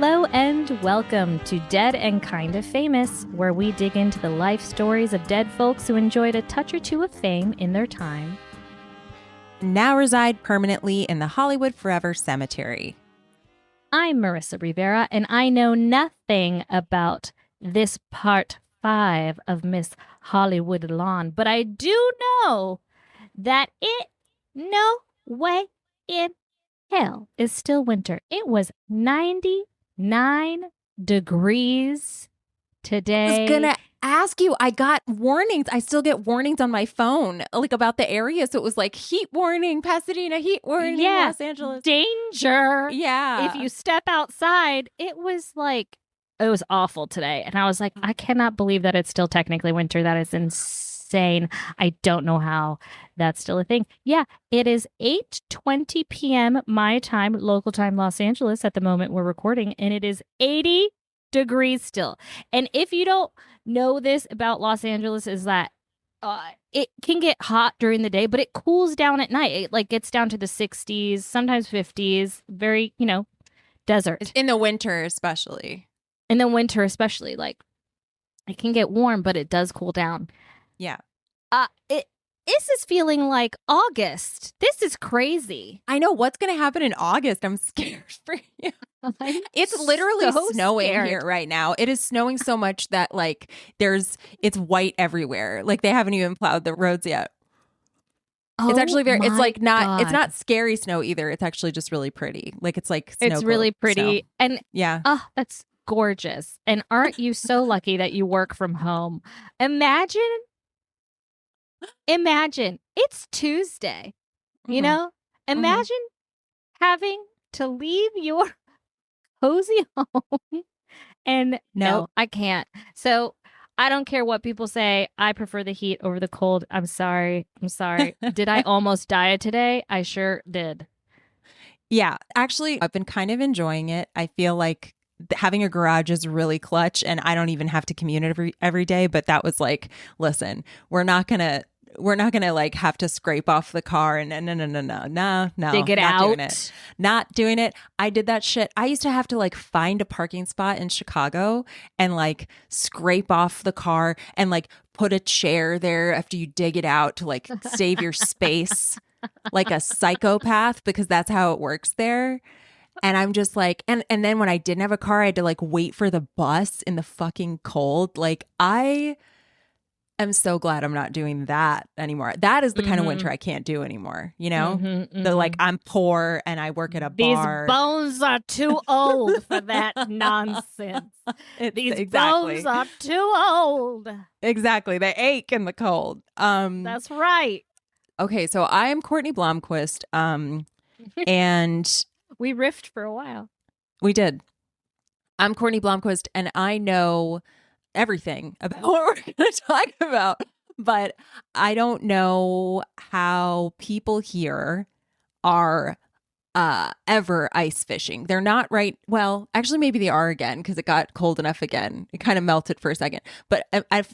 Hello and welcome to Dead and Kinda Famous, where we dig into the life stories of dead folks who enjoyed a touch or two of fame in their time. Now reside permanently in the Hollywood Forever Cemetery. I'm Marissa Rivera, and I know nothing about this part 5 of Miss Holly Woodlawn, but I do know that no way in hell is still winter. It was 99 degrees today. I was gonna ask you, I got warnings. I still get warnings on my phone, like about the area. So it was like heat warning, Pasadena, heat warning, Los Angeles. Danger. Yeah. If you step outside, it was awful today. And I was like, I cannot believe that it's still technically winter. That is insane. I don't know how that's still a thing. Yeah, it is 8:20 p.m. my time, local time, Los Angeles at the moment we're recording, and it is 80 degrees still. And if you don't know this about Los Angeles, is that it can get hot during the day, but it cools down at night. It gets down to the 60s, sometimes 50s, very, desert. In the winter especially. In the winter especially, it can get warm, but it does cool down. Yeah. This is feeling like August. This is crazy. I know what's going to happen in August. I'm scared for you. It's literally snowing here right now. It is snowing so much that it's white everywhere. They haven't even plowed the roads yet. Oh, it's actually it's not scary snow either. It's actually just really pretty. It's really pretty. Snow. And yeah. Oh, that's gorgeous. And aren't you so lucky that you work from home? Imagine it's Tuesday, imagine having to leave your cozy home and no, I can't. So I don't care what people say. I prefer the heat over the cold. I'm sorry. Did I almost die today? I sure did. Yeah, actually, I've been kind of enjoying it. I feel like having a garage is really clutch, and I don't even have to commute every day. But that was listen, we're not gonna have to scrape off the car and no, dig it out. Not doing it. I did that shit. I used to have to find a parking spot in Chicago and scrape off the car and put a chair there after you dig it out to save your space like a psychopath, because that's how it works there. And I'm just and then when I didn't have a car, I had to wait for the bus in the fucking cold. I am so glad I'm not doing that anymore. That is the kind of winter I can't do anymore. I'm poor and I work at a bar. These bones are too old for that nonsense. These bones are too old. Exactly. They ache in the cold. That's right. Okay, so I am Courtney Blomquist. And we riffed for a while. We did. I'm Courtney Blomquist, and I know everything about what we're going to talk about, but I don't know how people here are ever ice fishing. They're not right. Well, actually, maybe they are again, because it got cold enough again. It kind of melted for a second. But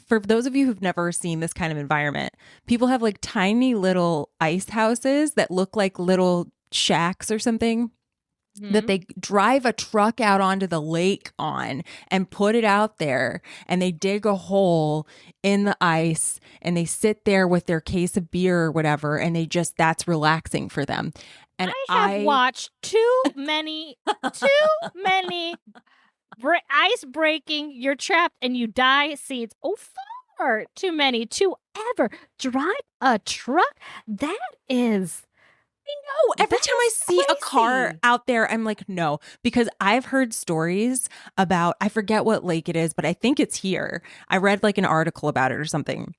for those of you who've never seen this kind of environment, people have tiny little ice houses that look like little shacks or something. Mm-hmm. That they drive a truck out onto the lake on and put it out there, and they dig a hole in the ice and they sit there with their case of beer or whatever, and that's relaxing for them. And I have watched too many ice breaking, you're trapped and you die scenes. Oh, far too many to ever drive a truck. That is... I know. Every time I see a car out there, I'm like, no, because I've heard stories about, I forget what lake it is, but I think it's here. I read an article about it or something.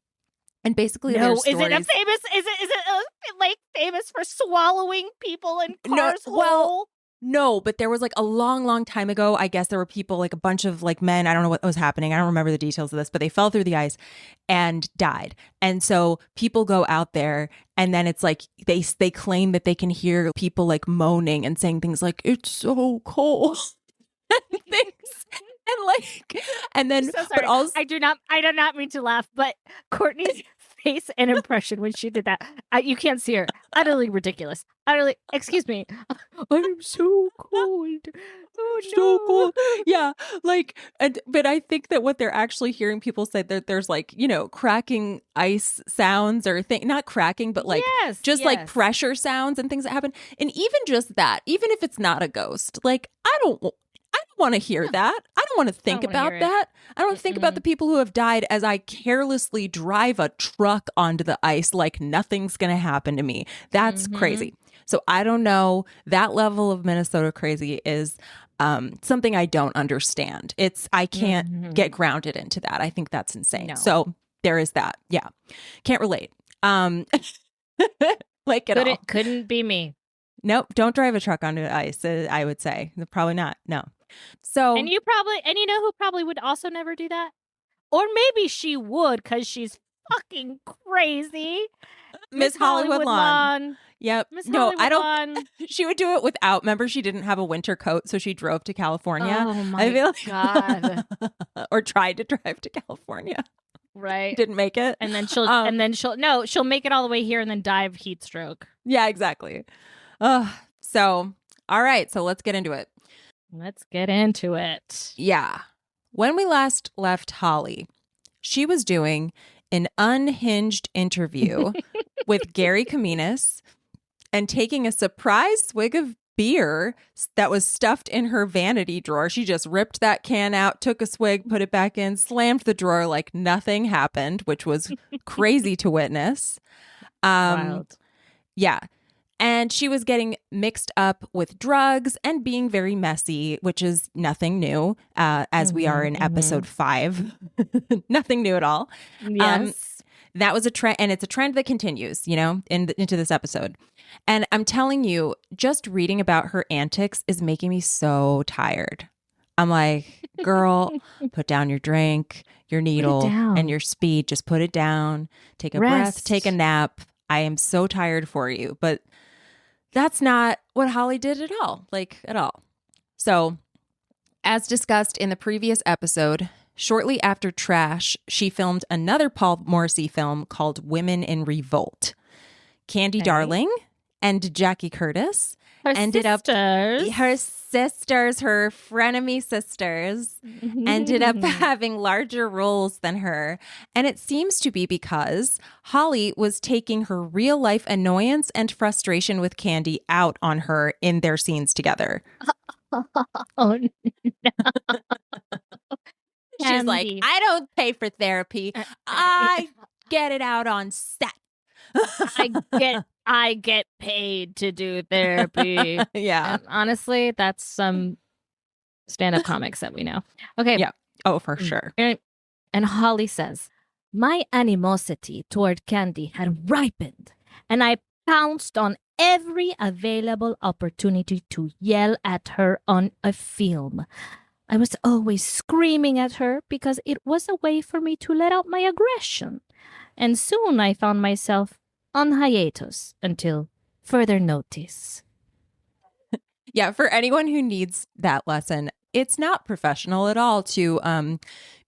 And basically, is it a lake famous for swallowing people in cars whole? No, but there was a long time ago, I guess there were people, a bunch of men, I don't know what was happening. I don't remember the details of this, but they fell through the ice and died. And so people go out there, and then it's they claim that they can hear people moaning and saying things like, it's so cold. And things. And then so sorry. But also, I do not mean to laugh, but Courtney's face and impression when she did that. You can't see her. Utterly ridiculous. Utterly. Excuse me. I'm so cold. Oh no. So cool. Yeah. Like, but I think that what they're actually hearing people say that there's like, cracking ice sounds or not cracking, but like just like pressure sounds and things that happen. And even just that, even if it's not a ghost, like I don't want to hear that. I don't want to think about that. I don't think about the people who have died as I carelessly drive a truck onto the ice like nothing's going to happen to me. That's crazy. So I don't know. That level of Minnesota crazy is something I don't understand. I can't get grounded into that. I think that's insane. No. So there is that. Yeah. Can't relate. Like at all. Couldn't be me. Nope. Don't drive a truck onto ice. I would say probably not. No. So and you know who probably would also never do that, or maybe she would because she's fucking crazy. Miss Holly Woodlawn. Yep. No, I don't. She would do it without. Remember, she didn't have a winter coat, so she drove to California. Oh my God! Or tried to drive to California. Right. Didn't make it, and then she'll make it all the way here and then die of heat stroke. Yeah, exactly. So all right, so let's get into it. Let's get into it. Yeah. When we last left Holly, she was doing an unhinged interview with Gary Kaminis and taking a surprise swig of beer that was stuffed in her vanity drawer. She just ripped that can out, took a swig, put it back in, slammed the drawer like nothing happened, which was crazy to witness. Wild. Yeah. And she was getting mixed up with drugs and being very messy, which is nothing new, as we are in episode 5. Nothing new at all. Yes. That was a trend, and it's a trend that continues, into this episode. And I'm telling you, just reading about her antics is making me so tired. I'm like, girl, put down your drink, your needle, and your speed. Just put it down. Take a breath, take a nap. I am so tired for you. But that's not what Holly did at all, at all. So, as discussed in the previous episode, shortly after Trash, she filmed another Paul Morrissey film called Women in Revolt. Candy Darling and Jackie Curtis her frenemy sisters, ended up having larger roles than her. And it seems to be because Holly was taking her real life annoyance and frustration with Candy out on her in their scenes together. Oh, no. She's like, I don't pay for therapy. I get it out on set. I get paid to do therapy. Yeah. And honestly, that's some stand-up comics that we know. Okay. Yeah. Oh, for sure. And Holly says, my animosity toward Candy had ripened, and I pounced on every available opportunity to yell at her on a film. I was always screaming at her because it was a way for me to let out my aggression. And soon I found myself on hiatus until further notice. Yeah, for anyone who needs that lesson, it's not professional at all to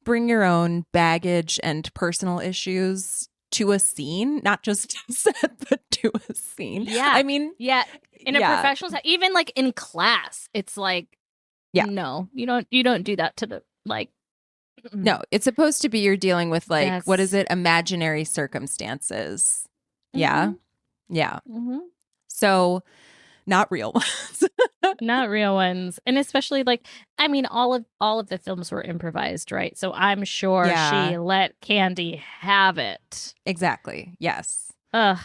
bring your own baggage and personal issues to a scene, not just set, but to a scene. Yeah. I mean, yeah. In a professional set, even like in class, it's like, no, you don't do that to the No, it's supposed to be you're dealing with what is it? Imaginary circumstances. Yeah. Yeah. So not real ones. Not real ones. And especially all of the films were improvised, right? So I'm sure she let Candy have it. Exactly. Yes.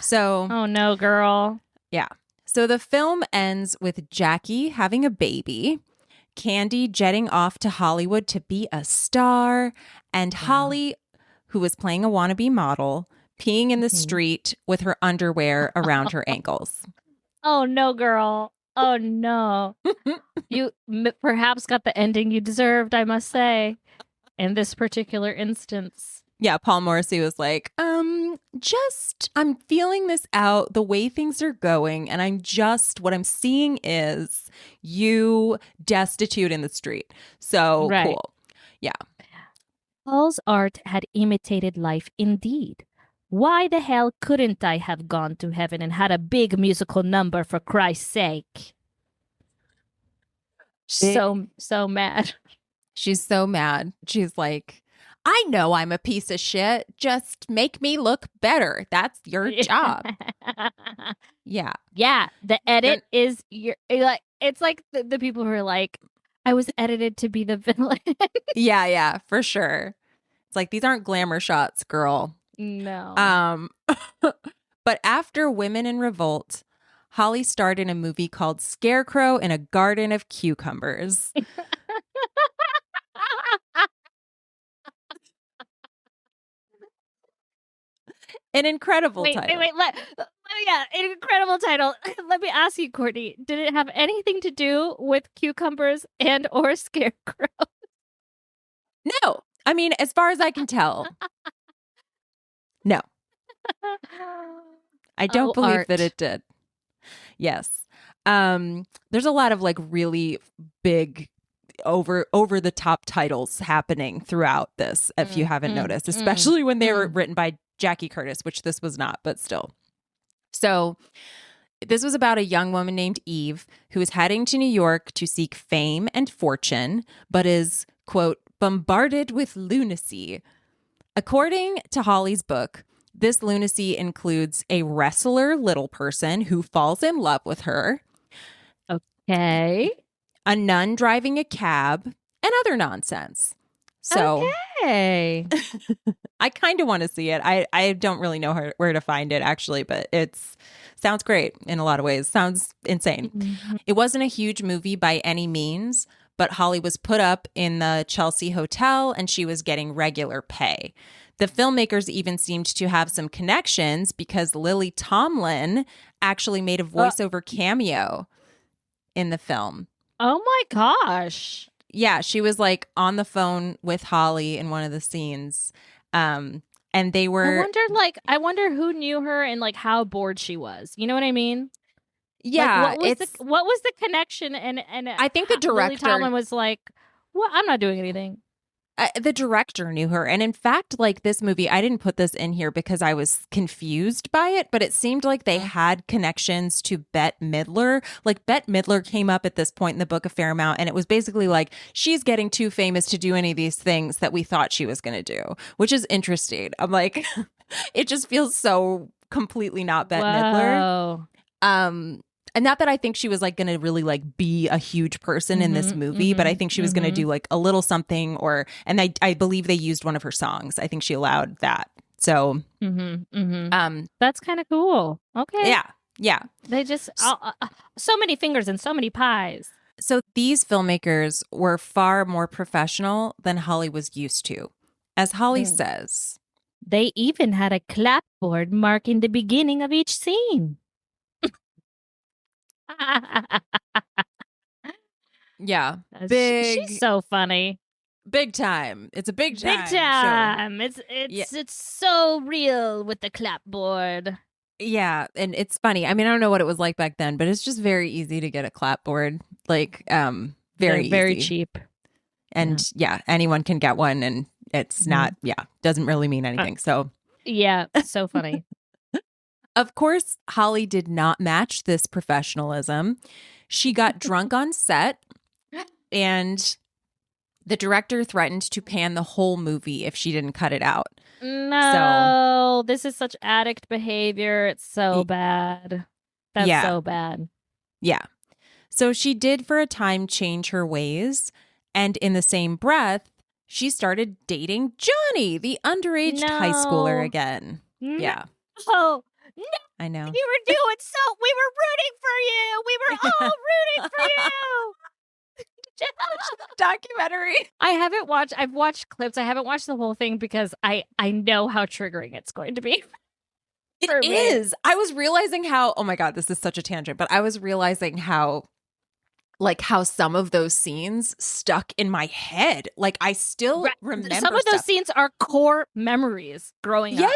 So oh no, girl. Yeah. So the film ends with Jackie having a baby, Candy jetting off to Hollywood to be a star, and Holly, who was playing a wannabe model, peeing in the street with her underwear around her ankles. Oh, no, girl. Oh, no. You perhaps got the ending you deserved, I must say, in this particular instance. Yeah, Paul Morrissey was like, I'm feeling this out the way things are going. And what I'm seeing is you destitute in the street. So cool. Yeah. Paul's art had imitated life indeed. Why the hell couldn't I have gone to heaven and had a big musical number for Christ's sake? So mad. She's so mad. She's like, I know I'm a piece of shit. Just make me look better. That's your job. Yeah. Yeah. The edit is your like it's like the people who are like, I was edited to be the villain. Yeah, for sure. It's like, these aren't glamour shots, girl. No. But after Women in Revolt, Holly starred in a movie called Scarecrow in a Garden of Cucumbers. An incredible title. Wait. Yeah, an incredible title. Let me ask you, Courtney, did it have anything to do with cucumbers and or scarecrow? No. I mean, as far as I can tell. No. I don't believe that it did. Yes. There's a lot of like really big over the top titles happening throughout this, if you haven't noticed, especially when they were written by Jackie Curtis, which this was not, but still. So this was about a young woman named Eve who is heading to New York to seek fame and fortune, but is, quote, bombarded with lunacy. According to Holly's book, this lunacy includes a wrestler little person who falls in love with her. Okay. A nun driving a cab, and other nonsense. So, okay. I kind of want to see it. I don't really know where to find it, actually, but sounds great in a lot of ways. Sounds insane. Mm-hmm. It wasn't a huge movie by any means, but Holly was put up in the Chelsea Hotel, and she was getting regular pay. The filmmakers even seemed to have some connections because Lily Tomlin actually made a voiceover cameo in the film. Oh my gosh. Yeah, she was like on the phone with Holly in one of the scenes. And they were I wonder who knew her and like how bored she was. You know what I mean? Yeah. Like, what was the connection and I think the director Lily Tomlin was like, well, I'm not doing anything. The director knew her. And in fact, like this movie, I didn't put this in here because I was confused by it, but it seemed like they had connections to Bette Midler. Like Bette Midler came up at this point in the book a fair amount. And it was basically like, she's getting too famous to do any of these things that we thought she was going to do, which is interesting. I'm like, it just feels so completely not Bette Midler. And not that I think she was like going to really like be a huge person in this movie, but I think she was going to do like a little something and I believe they used one of her songs. I think she allowed that. So, that's kind of cool. Okay. Yeah. They just, so many fingers and so many pies. So these filmmakers were far more professional than Holly was used to. As Holly says, they even had a clapboard marking the beginning of each scene. Yeah, she's so funny. Big time. It's a big time. Big time. It's so real with the clapboard. Yeah, and it's funny. I mean, I don't know what it was like back then, but it's just very easy to get a clapboard. Like, very cheap. And yeah, anyone can get one, and it's not. Yeah, doesn't really mean anything. So yeah, so funny. Of course, Holly did not match this professionalism. She got drunk on set, and the director threatened to pan the whole movie if she didn't cut it out. No, this is such addict behavior. It's so bad. That's so bad. Yeah. So she did for a time change her ways, and in the same breath, she started dating Johnny, the underage high schooler again. Yeah. Oh. No, I know. You were doing so. We were rooting for you. We were all rooting for you. Documentary. I've watched clips. I haven't watched the whole thing because I know how triggering it's going to be. It is. I was realizing how, oh my God, this is such a tangent, but I was realizing how some of those scenes stuck in my head. Like I still remember some of those scenes are core memories growing up.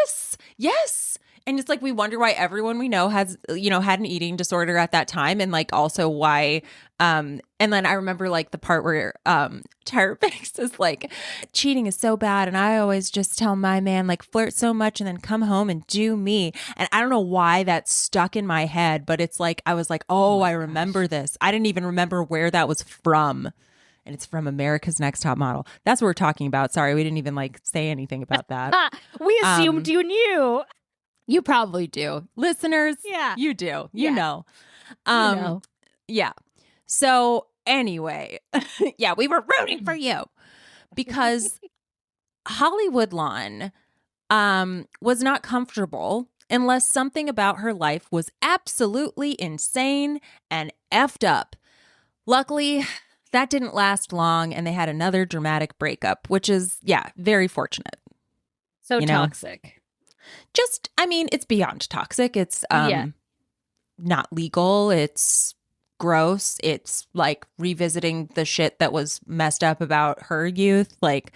Yes. And it's like, we wonder why everyone we know has, had an eating disorder at that time. And like also why And then I remember like the part where Tyra Banks is like, cheating is so bad, and I always just tell my man like flirt so much and then come home and do me. And I don't know why that stuck in my head, but it's like I was like, oh, I remember this. I didn't even remember where that was from. And it's from America's Next Top Model. That's what we're talking about. Sorry, we didn't even like say anything about that. We assumed you knew. You probably do. Listeners, Yeah. you do. You know. You know. Yeah. So anyway, yeah, we were rooting for you because Holly Woodlawn was not comfortable unless something about her life was absolutely insane and effed up. Luckily, that didn't last long, and they had another dramatic breakup, which is, yeah, very fortunate. So toxic. Just, I mean, it's beyond toxic. It's not legal. It's gross. It's like revisiting the shit that was messed up about her youth. Like,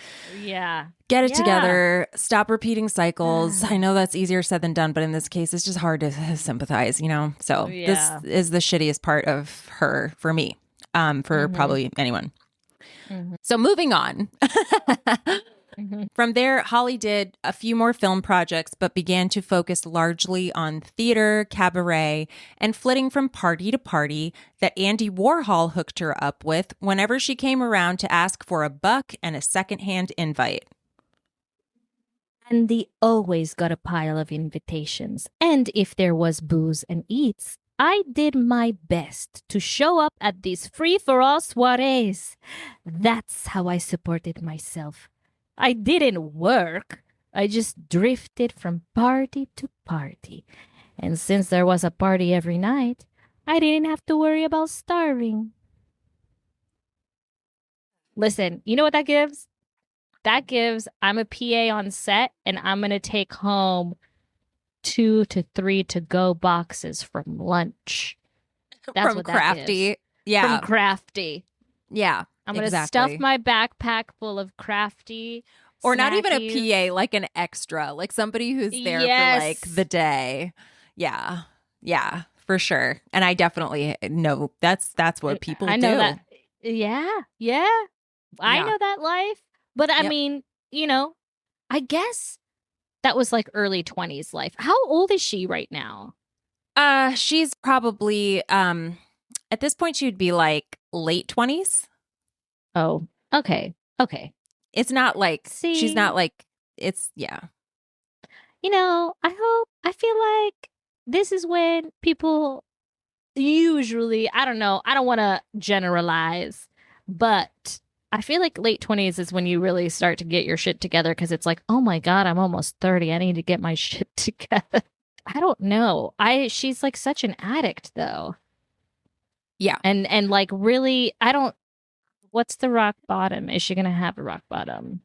get it together. Stop repeating cycles. I know that's easier said than done, but in this case, it's just hard to sympathize, you know? So this is the shittiest part of her for me, for probably anyone. So moving on. From there, Holly did a few more film projects, but began to focus largely on theater, cabaret, and flitting from party to party that Andy Warhol hooked her up with whenever she came around to ask for a buck and a secondhand invite. Andy always got a pile of invitations, and if there was booze and eats, I did my best to show up at these free-for-all soirees. That's how I supported myself. I didn't work. I just drifted from party to party. And since there was a party every night, I didn't have to worry about starving. Listen, you know what that gives? That gives I'm a PA on set and I'm going to take home 2 to 3 to-go boxes from lunch. That's from what Crafty. That Yeah. From Crafty. Yeah. I'm going to stuff my backpack full of Crafty. Or not even a snackies. PA, like an extra, like somebody who's there for like the day. Yeah. Yeah, for sure. And I definitely know that's what people do. I know that. Yeah. I know that life. But I mean, you know, I guess that was like early 20s life. How old is she right now? She's probably at this point she would be like late 20s. Oh, okay. It's not like she's not like it's You know, I feel like this is when people usually, I don't know, I don't want to generalize, but I feel like late 20s is when you really start to get your shit together because it's like, oh my God, I'm almost 30. I need to get my shit together. I don't know. She's like such an addict though. Yeah. And like really, what's the rock bottom? Is she going to have a rock bottom?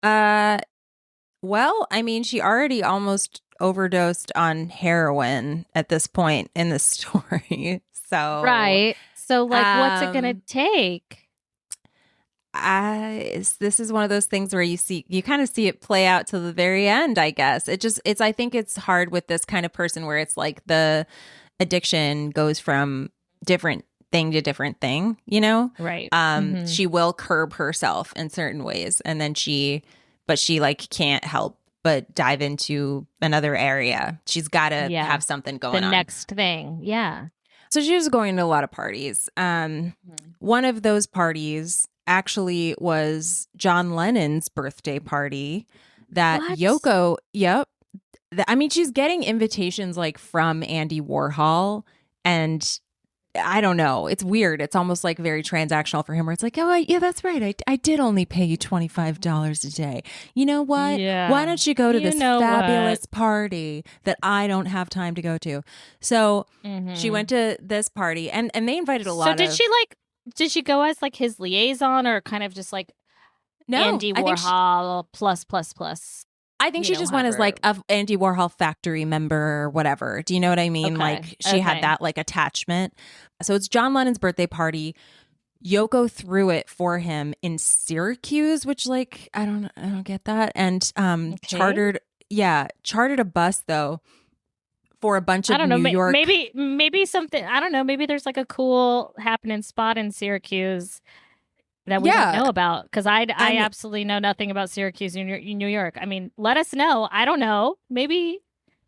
Well, I mean, she already almost overdosed on heroin at this point in the story. So right. So like, what's it going to take? This is one of those things where you kind of see it play out to the very end, I guess. I think it's hard with this kind of person where it's like the addiction goes from different thing to different thing, you know? Right. She will curb herself in certain ways and then she like can't help but dive into another area. She's got to have something going on. The next thing. Yeah. So she was going to a lot of parties. One of those parties actually was John Lennon's birthday party that Yoko, I mean, she's getting invitations like from Andy Warhol and I don't know. It's weird. It's almost like very transactional for him where it's like, oh, yeah, that's right. I did only pay you $25 a day. You know what? Yeah. Why don't you go to this fabulous party that I don't have time to go to? So she went to this party and they invited a lot of... Did she go as like his liaison or kind of just like Andy Warhol plus? I think she just went as like a Andy Warhol factory member or whatever. Do you know what I mean? Okay. Like she had that like attachment. So it's John Lennon's birthday party. Yoko threw it for him in Syracuse, which like I don't get that. And chartered a bus though for a bunch of I don't know. New York. Maybe something. I don't know. Maybe there's like a cool happening spot in Syracuse that we don't know about. Because I absolutely know nothing about Syracuse in New York. I mean, let us know. I don't know. Maybe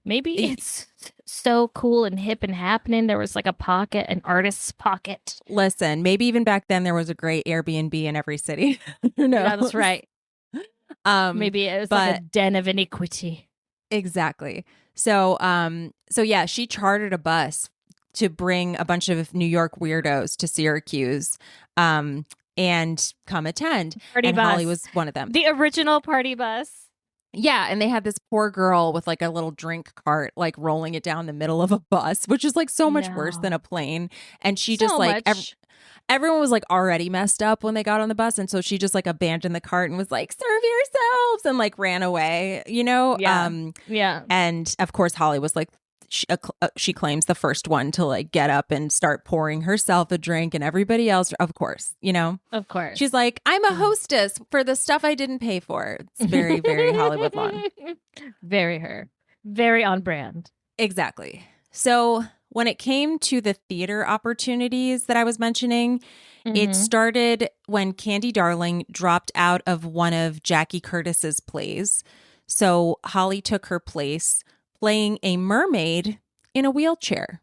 it's so cool and hip and happening. There was like a pocket, an artist's pocket. Listen, maybe even back then there was a great Airbnb in every city. Who knows? Yeah, that's right. Maybe it was like a den of iniquity. Exactly. So yeah, she chartered a bus to bring a bunch of New York weirdos to Syracuse and come attend. Party bus. Holly was one of them. The original party bus. Yeah, and they had this poor girl with like a little drink cart, like rolling it down the middle of a bus, which is like so much worse than a plane. And she just like everyone was like already messed up when they got on the bus, and so she just like abandoned the cart and was like, "Serve yourselves," and like ran away. You know? Yeah. And of course, Holly was like, she claims the first one to like get up and start pouring herself a drink, and everybody else, of course, you know, of course, she's like, I'm a hostess for the stuff I didn't pay for. It's very, very Holly Woodlawn. Very her, very on brand. Exactly. So when it came to the theater opportunities that I was mentioning, it started when Candy Darling dropped out of one of Jackie Curtis's plays. So Holly took her place playing a mermaid in a wheelchair.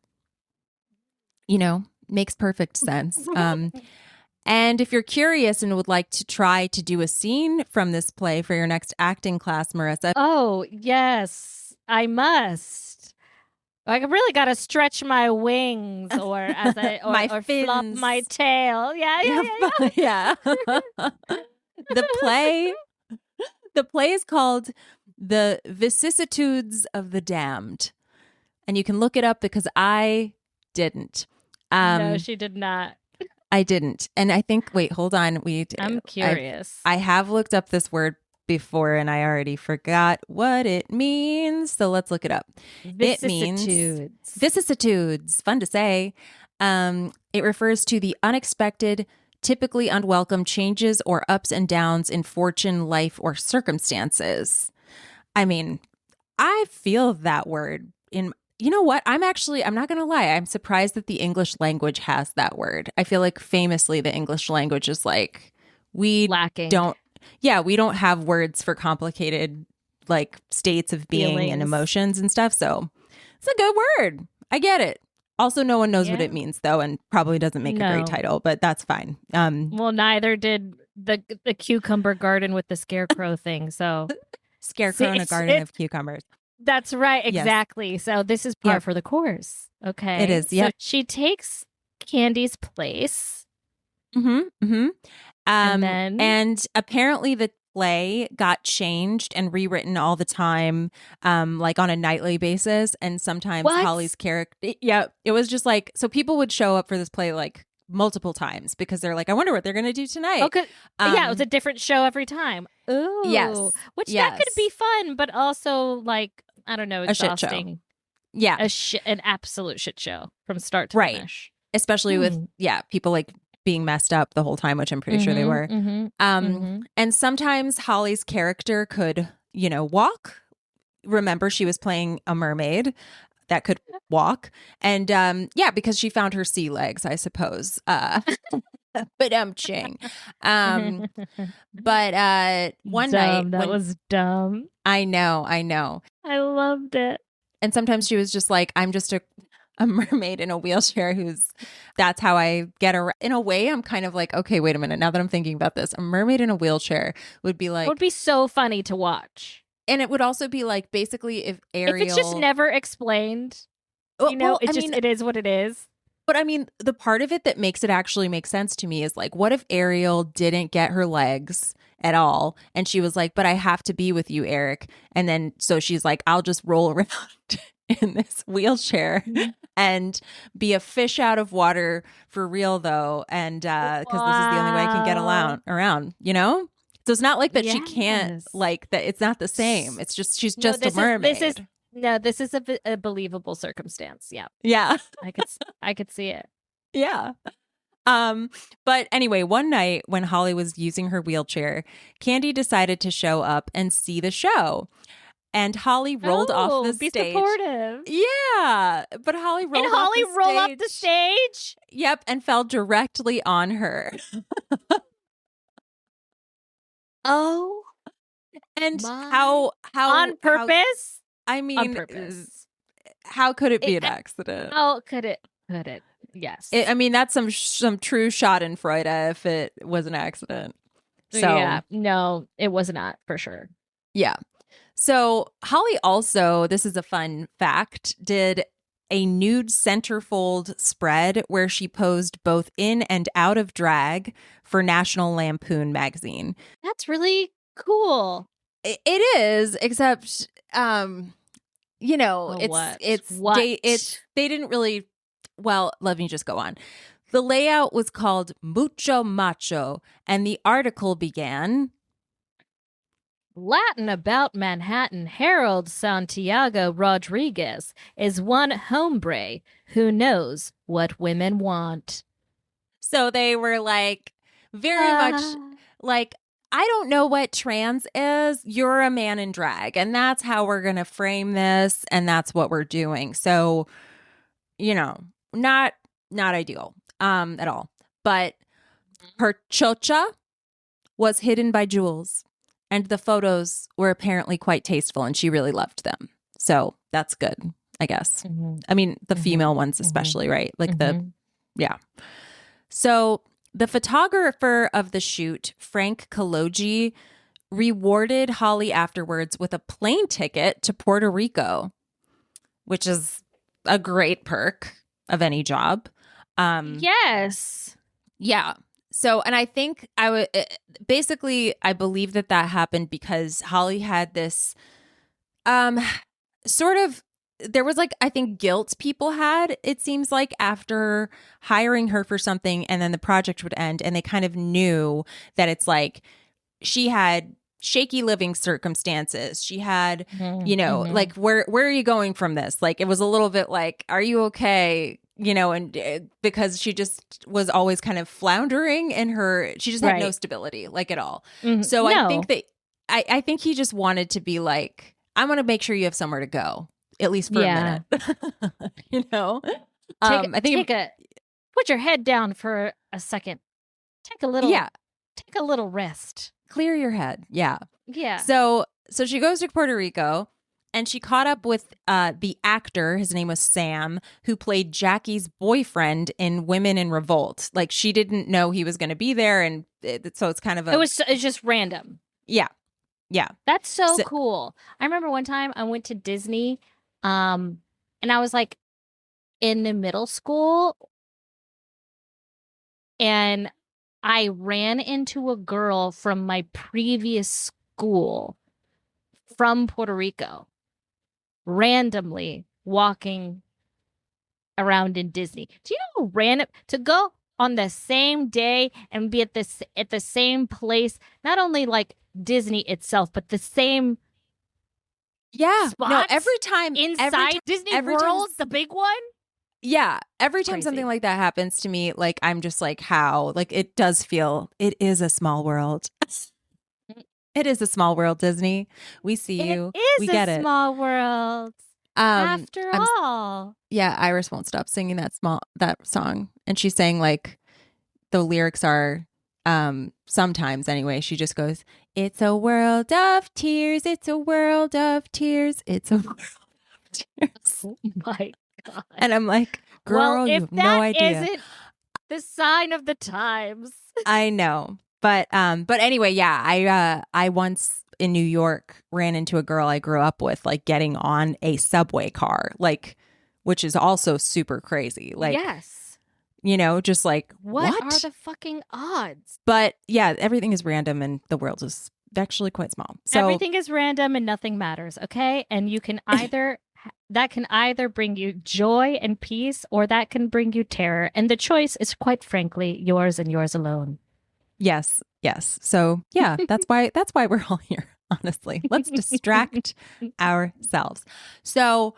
You know, makes perfect sense. And if you're curious and would like to try to do a scene from this play for your next acting class, Marissa. Oh, yes, I must. I really got to stretch my wings or as I or flop my tail. Yeah. The play is called The Vicissitudes of the Damned. And you can look it up because I didn't. No, she did not. I didn't. And I think, wait, hold on. I'm curious. I have looked up this word before and I already forgot what it means. So let's look it up. Vicissitudes. It means vicissitudes. Fun to say. It refers to the unexpected, typically unwelcome changes or ups and downs in fortune, life, or circumstances. I mean, I feel that word in, you know what? I'm not going to lie. I'm surprised that the English language has that word. I feel like famously the English language is like, we don't have words for complicated like states of being feelings and emotions and stuff. So it's a good word. I get it. Also, no one knows what it means though, and probably doesn't make a great title, but that's fine. Well, neither did the cucumber garden with the scarecrow thing. So scarecrow in a garden of cucumbers. That's right. Exactly. Yes. So this is par for the course. Okay. It is. Yeah. So she takes Candy's place. And apparently the play got changed and rewritten all the time, like on a nightly basis. And sometimes Holly's character, it was just like, so people would show up for this play like multiple times because they're like, I wonder what they're going to do tonight. Okay. It was a different show every time. Ooh. Yes. Which that could be fun, but also like, I don't know, exhausting. A shit show. Yeah. An absolute shit show from start to finish. Especially with, people like being messed up the whole time, which I'm pretty sure they were. And sometimes Holly's character could, walk. Remember, she was playing a mermaid that could walk. And because she found her sea legs, I suppose. But ching. But one night that was dumb. I know. I loved it. And sometimes she was just like, I'm just a mermaid in a wheelchair that's how I get around. In a way, I'm kind of like, okay, wait a minute. Now that I'm thinking about this, a mermaid in a wheelchair would be like, it would be so funny to watch. And it would also be like, basically, if Ariel, it's just never explained, it is what it is. But I mean, the part of it that makes it actually make sense to me is like, what if Ariel didn't get her legs at all? And she was like, but I have to be with you, Eric. And then so she's like, I'll just roll around in this wheelchair and be a fish out of water for real, though. And because this is the only way I can get around, So it's not like that she can't, like that. It's not the same. It's just, she's just a mermaid. This is a believable circumstance. Yeah. Yeah. I could see it. Yeah. But anyway, one night when Holly was using her wheelchair, Candy decided to show up and see the show. And Holly rolled off the be stage. supportive. Yeah, but Holly rolled And off Holly the roll stage. up the stage. Yep, and fell directly on her. Oh, And my. how On purpose? I mean, On purpose. How could it be an accident? How could it? Could it? Yes. I mean, that's some true Schadenfreude if it was an accident. So yeah, no, it was not for sure. Yeah. So Holly also, this is a fun fact, did a nude centerfold spread where she posed both in and out of drag for National Lampoon magazine. That's really cool. It is, except you know, they didn't really, well, let me just go on. The layout was called Mucho Macho, and the article began, Latin about Manhattan Harold Santiago Rodriguez is one hombre who knows what women want. So they were like, very much like, I don't know what trans is. You're a man in drag. And that's how we're going to frame this. And that's what we're doing. So, you know, not ideal at all. But her chocha was hidden by jewels. And the photos were apparently quite tasteful. And she really loved them. So that's good, I guess. Mm-hmm. I mean, the female ones especially, right? Like yeah. So the photographer of the shoot, Frank Kalogi, rewarded Holly afterwards with a plane ticket to Puerto Rico, which is a great perk of any job. Yes. Yeah. So, and I think I believe that happened because Holly had this sort of, there was like, I think guilt people had, it seems like, after hiring her for something and then the project would end, and they kind of knew that it's like she had shaky living circumstances. She had, you know, like, where are you going from this? Like, it was a little bit like, are you okay? You know, and because she just was always kind of floundering in her, she just had no stability, like, at all. So I think I think he just wanted to be like, I want to make sure you have somewhere to go, at least for a minute. You know, put your head down for a second. Take a little rest. Clear your head. Yeah. Yeah. So she goes to Puerto Rico. And she caught up with the actor, his name was Sam, who played Jackie's boyfriend in Women in Revolt. Like, she didn't know he was going to be there. And so it's kind of it's just random. Yeah. Yeah. That's so cool. I remember one time I went to Disney and I was like in the middle school and I ran into a girl from my previous school from Puerto Rico. Randomly walking around in Disney. Do you know random to go on the same day and be at the same place? Not only like Disney itself, but the same. Yeah. Spots no. Every time inside Disney World, the big one. Yeah. Every time something like that happens to me, like, I'm just like, how? Like, it does feel. It is a small world. It is a small world, Disney. We see you. We get it. Small world. After all. Yeah, Iris won't stop singing that song. And she's saying, like, the lyrics are sometimes anyway, she just goes, "It's a world of tears, it's a world of tears, it's a world of tears." Oh my God. And I'm like, girl, you have no idea. If that isn't the sign of the times. I know. But anyway, yeah, I once in New York ran into a girl I grew up with, like, getting on a subway car, like, which is also super crazy. Like, yes, you know, just like, what are the fucking odds? But yeah, everything is random and the world is actually quite small. So everything is random and nothing matters. Okay. And you can that can either bring you joy and peace, or that can bring you terror. And the choice is, quite frankly, yours and yours alone. Yes. So yeah, that's why we're all here, honestly. Let's distract ourselves. So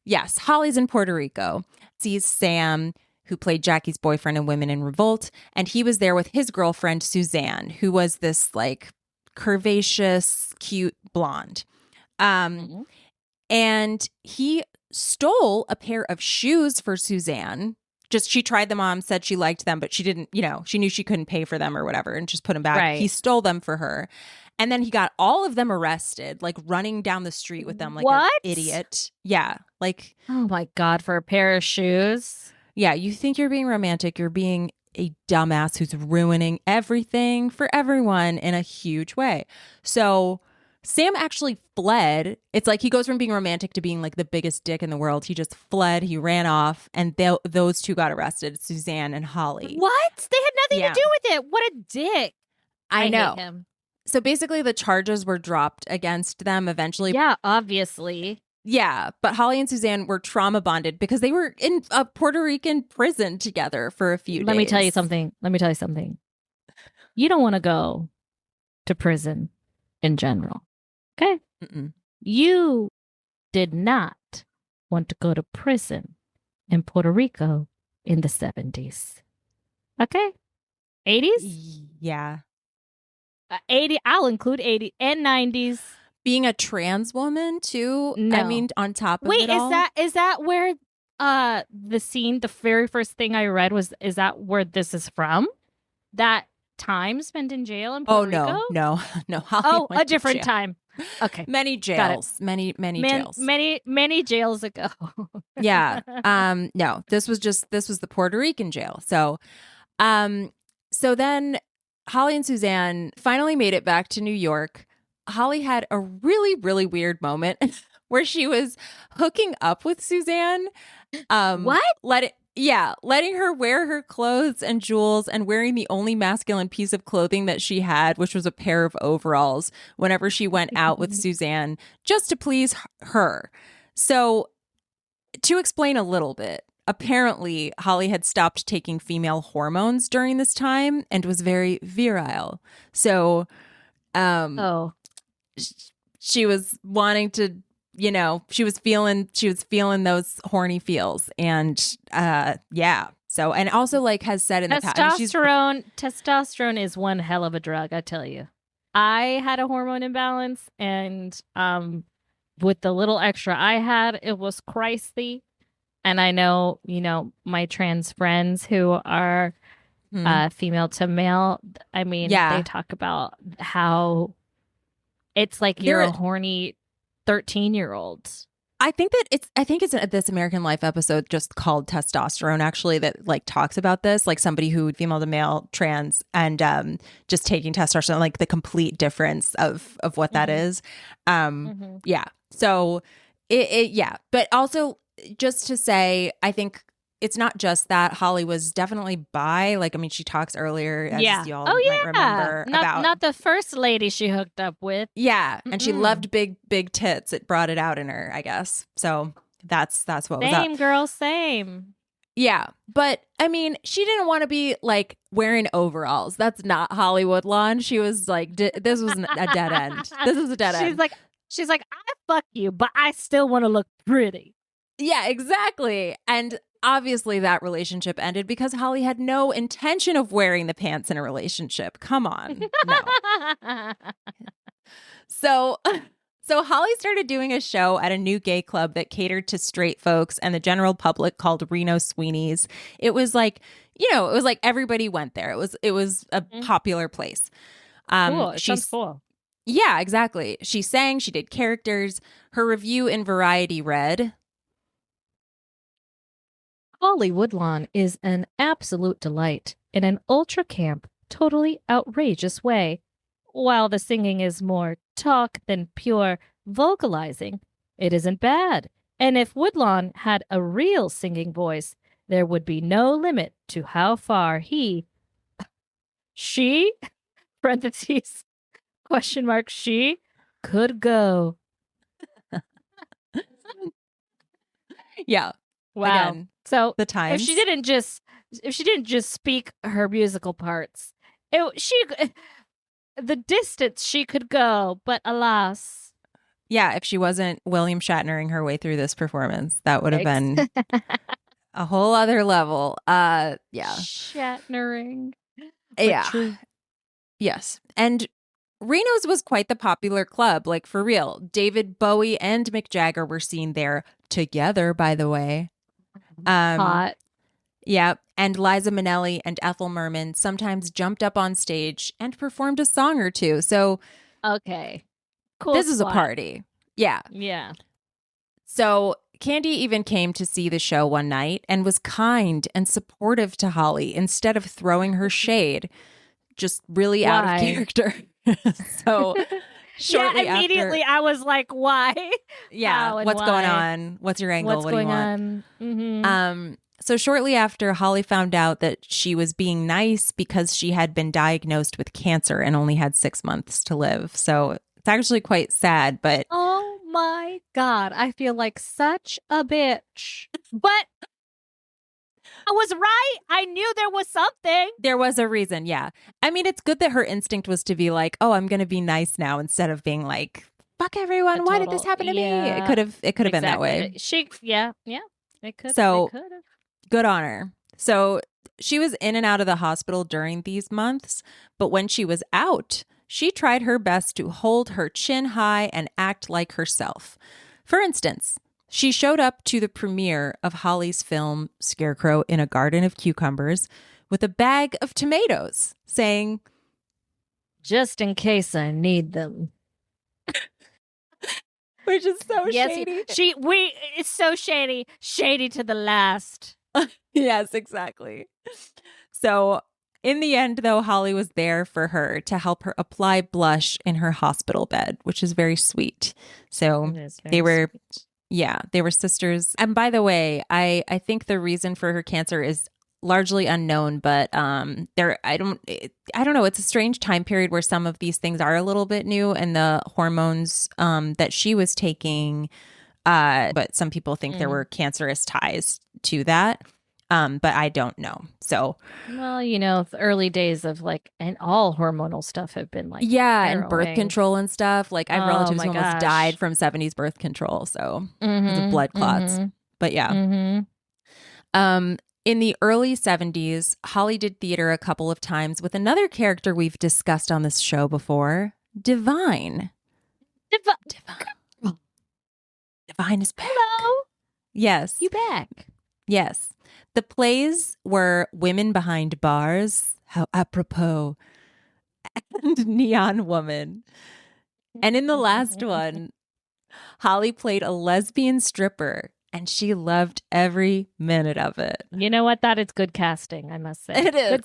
yes, Holly's in Puerto Rico, sees Sam, who played Jackie's boyfriend in Women in Revolt, and he was there with his girlfriend, Suzanne, who was this, like, curvaceous, cute blonde. Mhm. And he stole a pair of shoes for Suzanne. Just she tried them on, said she liked them, but she didn't, she knew she couldn't pay for them or whatever and just put them back. He Right. stole them for her. And then he got all of them arrested, like running down the street with them like an What? idiot. Yeah. Like, Oh my God, for a pair of shoes. yeah, you think you're being romantic. You're being a dumbass who's ruining everything for everyone in a huge way. So Sam actually fled. It's like he goes from being romantic to being like the biggest dick in the world. He just fled. He ran off, and those two got arrested, Suzanne and Holly. What? They had nothing Yeah. to do with it. What a dick. I know. hate him. So basically, the charges were dropped against them eventually. Yeah, obviously. Yeah, but Holly and Suzanne were trauma bonded because they were in a Puerto Rican prison together for a few days. Let me tell you something. You don't want to go to prison in general. Okay? Mm-mm. You did not want to go to prison in Puerto Rico in the 70s. Okay? 80s? Yeah. 80. I'll include 80 and 90s. Being a trans woman too. No. I mean, on top of Wait, it all. is that where the scene, the very first thing I read is that where this is from? That time spent in jail in Puerto Rico? No. Holly Oh, went a to different jail. time. Okay. Many jails. Many jails. Many jails ago. Yeah. No, this was the Puerto Rican jail. So then Holly and Suzanne finally made it back to New York. Holly had a really, really weird moment where she was hooking up with Suzanne. What? Letting her wear her clothes and jewels and wearing the only masculine piece of clothing that she had, which was a pair of overalls, whenever she went out with Suzanne, just to please her. So, to explain a little bit, apparently Holly had stopped taking female hormones during this time and was very virile. So, she was wanting to, she was feeling those horny feels, and yeah. So, and also like has said in the past, testosterone is one hell of a drug, I tell you. I had a hormone imbalance, and with the little extra I had, it was crazy. And I know, my trans friends who are female to male. I mean, they talk about how it's like you're a horny 13-year-old. I think it's this American Life episode just called Testosterone, actually, that like talks about this, like somebody who female to male trans and just taking testosterone, like the complete difference of what that is. Yeah. So yeah. But also just to say, I think it's not just that. Holly was definitely bi. Like, I mean, she talks earlier, as y'all might remember. Not the first lady she hooked up with. Yeah. And she loved big tits. It brought it out in her, I guess. So that's what was up. Same, girl, same. Yeah. But I mean, she didn't want to be like wearing overalls. That's not Holly Woodlawn. She was like, this was a dead end. This is a dead end. She's like, I fuck you, but I still want to look pretty. Yeah, exactly. And obviously that relationship ended because Holly had no intention of wearing the pants in a relationship. Come on. No. So Holly started doing a show at a new gay club that catered to straight folks and the general public called Reno Sweeney's. It was like, it was like everybody went there. It was a popular place. Cool. It sounds cool. Yeah, exactly. She sang, she did characters. Her review in Variety read, Holly Woodlawn is an absolute delight in an ultra camp, totally outrageous way. While the singing is more talk than pure vocalizing, it isn't bad. And if Woodlawn had a real singing voice, there would be no limit to how far she, parentheses, question mark, she could go. Yeah. Wow. Again, so the times. If she didn't just speak her musical parts, the distance she could go, but alas. Yeah, if she wasn't William Shatnering her way through this performance, that would have been a whole other level. Yeah. Shatnering. Yeah. True. Yes. And Reno's was quite the popular club, like for real. David Bowie and Mick Jagger were seen there together, by the way. Hot. Yeah, and Liza Minnelli and Ethel Merman sometimes jumped up on stage and performed a song or two. So, okay, cool. This is a party. Yeah. Yeah. So Candy even came to see the show one night and was kind and supportive to Holly instead of throwing her shade, just really out of character. So shortly immediately I was like, why? Yeah, what's going on? What's your angle? What's what do you going want? on? Mm-hmm. So shortly after, Holly found out that she was being nice because she had been diagnosed with cancer and only had 6 months to live. So it's actually quite sad, but... Oh my God, I feel like such a bitch. But I was right. I knew there was something. There was a reason, yeah. I mean, it's good that her instinct was to be like, oh, I'm going to be nice now, instead of being like, fuck everyone. Why did this happen to me? It could have been that way. It could So have. Good on her. So she was in and out of the hospital during these months, but when she was out, she tried her best to hold her chin high and act like herself. For instance, she showed up to the premiere of Holly's film Scarecrow in a Garden of Cucumbers with a bag of tomatoes, saying, just in case I need them. Which is so shady. It's so shady. Shady to the last. Yes, exactly. So in the end, though, Holly was there for her to help her apply blush in her hospital bed, which is very sweet. So they were sisters. And by the way, I think the reason for her cancer is largely unknown, but I don't know. It's a strange time period where some of these things are a little bit new, and the hormones that she was taking. But some people think there were cancerous ties to that. But I don't know. So, well, the early days of and all hormonal stuff have been harrowing. And birth control and stuff. Like I have relatives who almost died from 70s birth control. So because of blood clots. But yeah. In the early 70s, Holly did theater a couple of times with another character we've discussed on this show before, Divine. Divine is back. Hello. Yes. You back. Yes. The plays were Women Behind Bars, how apropos, and Neon Woman. And in the last one, Holly played a lesbian stripper, and she loved every minute of it. You know what? That is good casting, I must say. It is. Good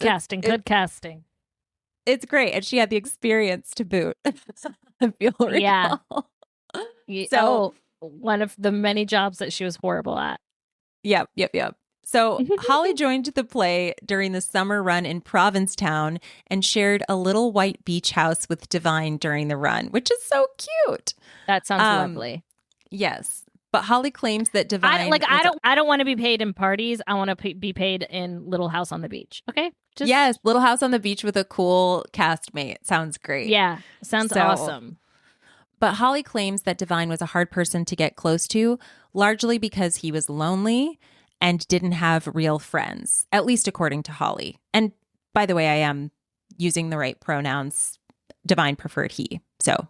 casting. It's great. And she had the experience to boot. I feel yeah. So one of the many jobs that she was horrible at. Yep. So Holly joined the play during the summer run in Provincetown and shared a little white beach house with Divine during the run, which is so cute. That sounds lovely. Yes. But Holly claims that Divine... I don't want to be paid in parties. I want to be paid in Little House on the Beach. Okay? Yes, Little House on the Beach with a cool castmate. Sounds great. Yeah, sounds awesome. But Holly claims that Divine was a hard person to get close to, largely because he was lonely and didn't have real friends, at least according to Holly. And by the way, I am using the right pronouns. Divine preferred he. So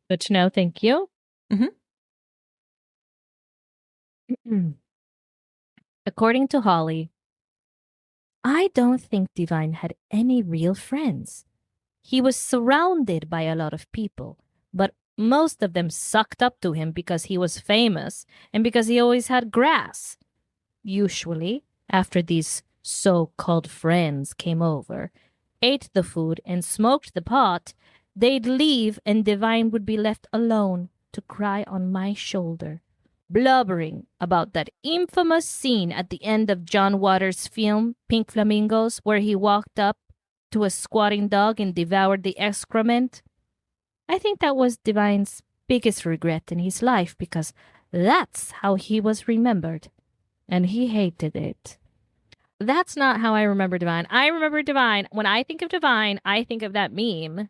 good to know. Thank you. According to Holly, I don't think Divine had any real friends. He was surrounded by a lot of people, but most of them sucked up to him because he was famous and because he always had grass. Usually, after these so-called friends came over, ate the food and smoked the pot, they'd leave and Divine would be left alone to cry on my shoulder, blubbering about that infamous scene at the end of John Waters' film Pink Flamingos, where he walked up to a squatting dog and devoured the excrement. I think that was Divine's biggest regret in his life because that's how he was remembered. And he hated it. That's not how I remember Divine. I remember Divine. When I think of Divine, I think of that meme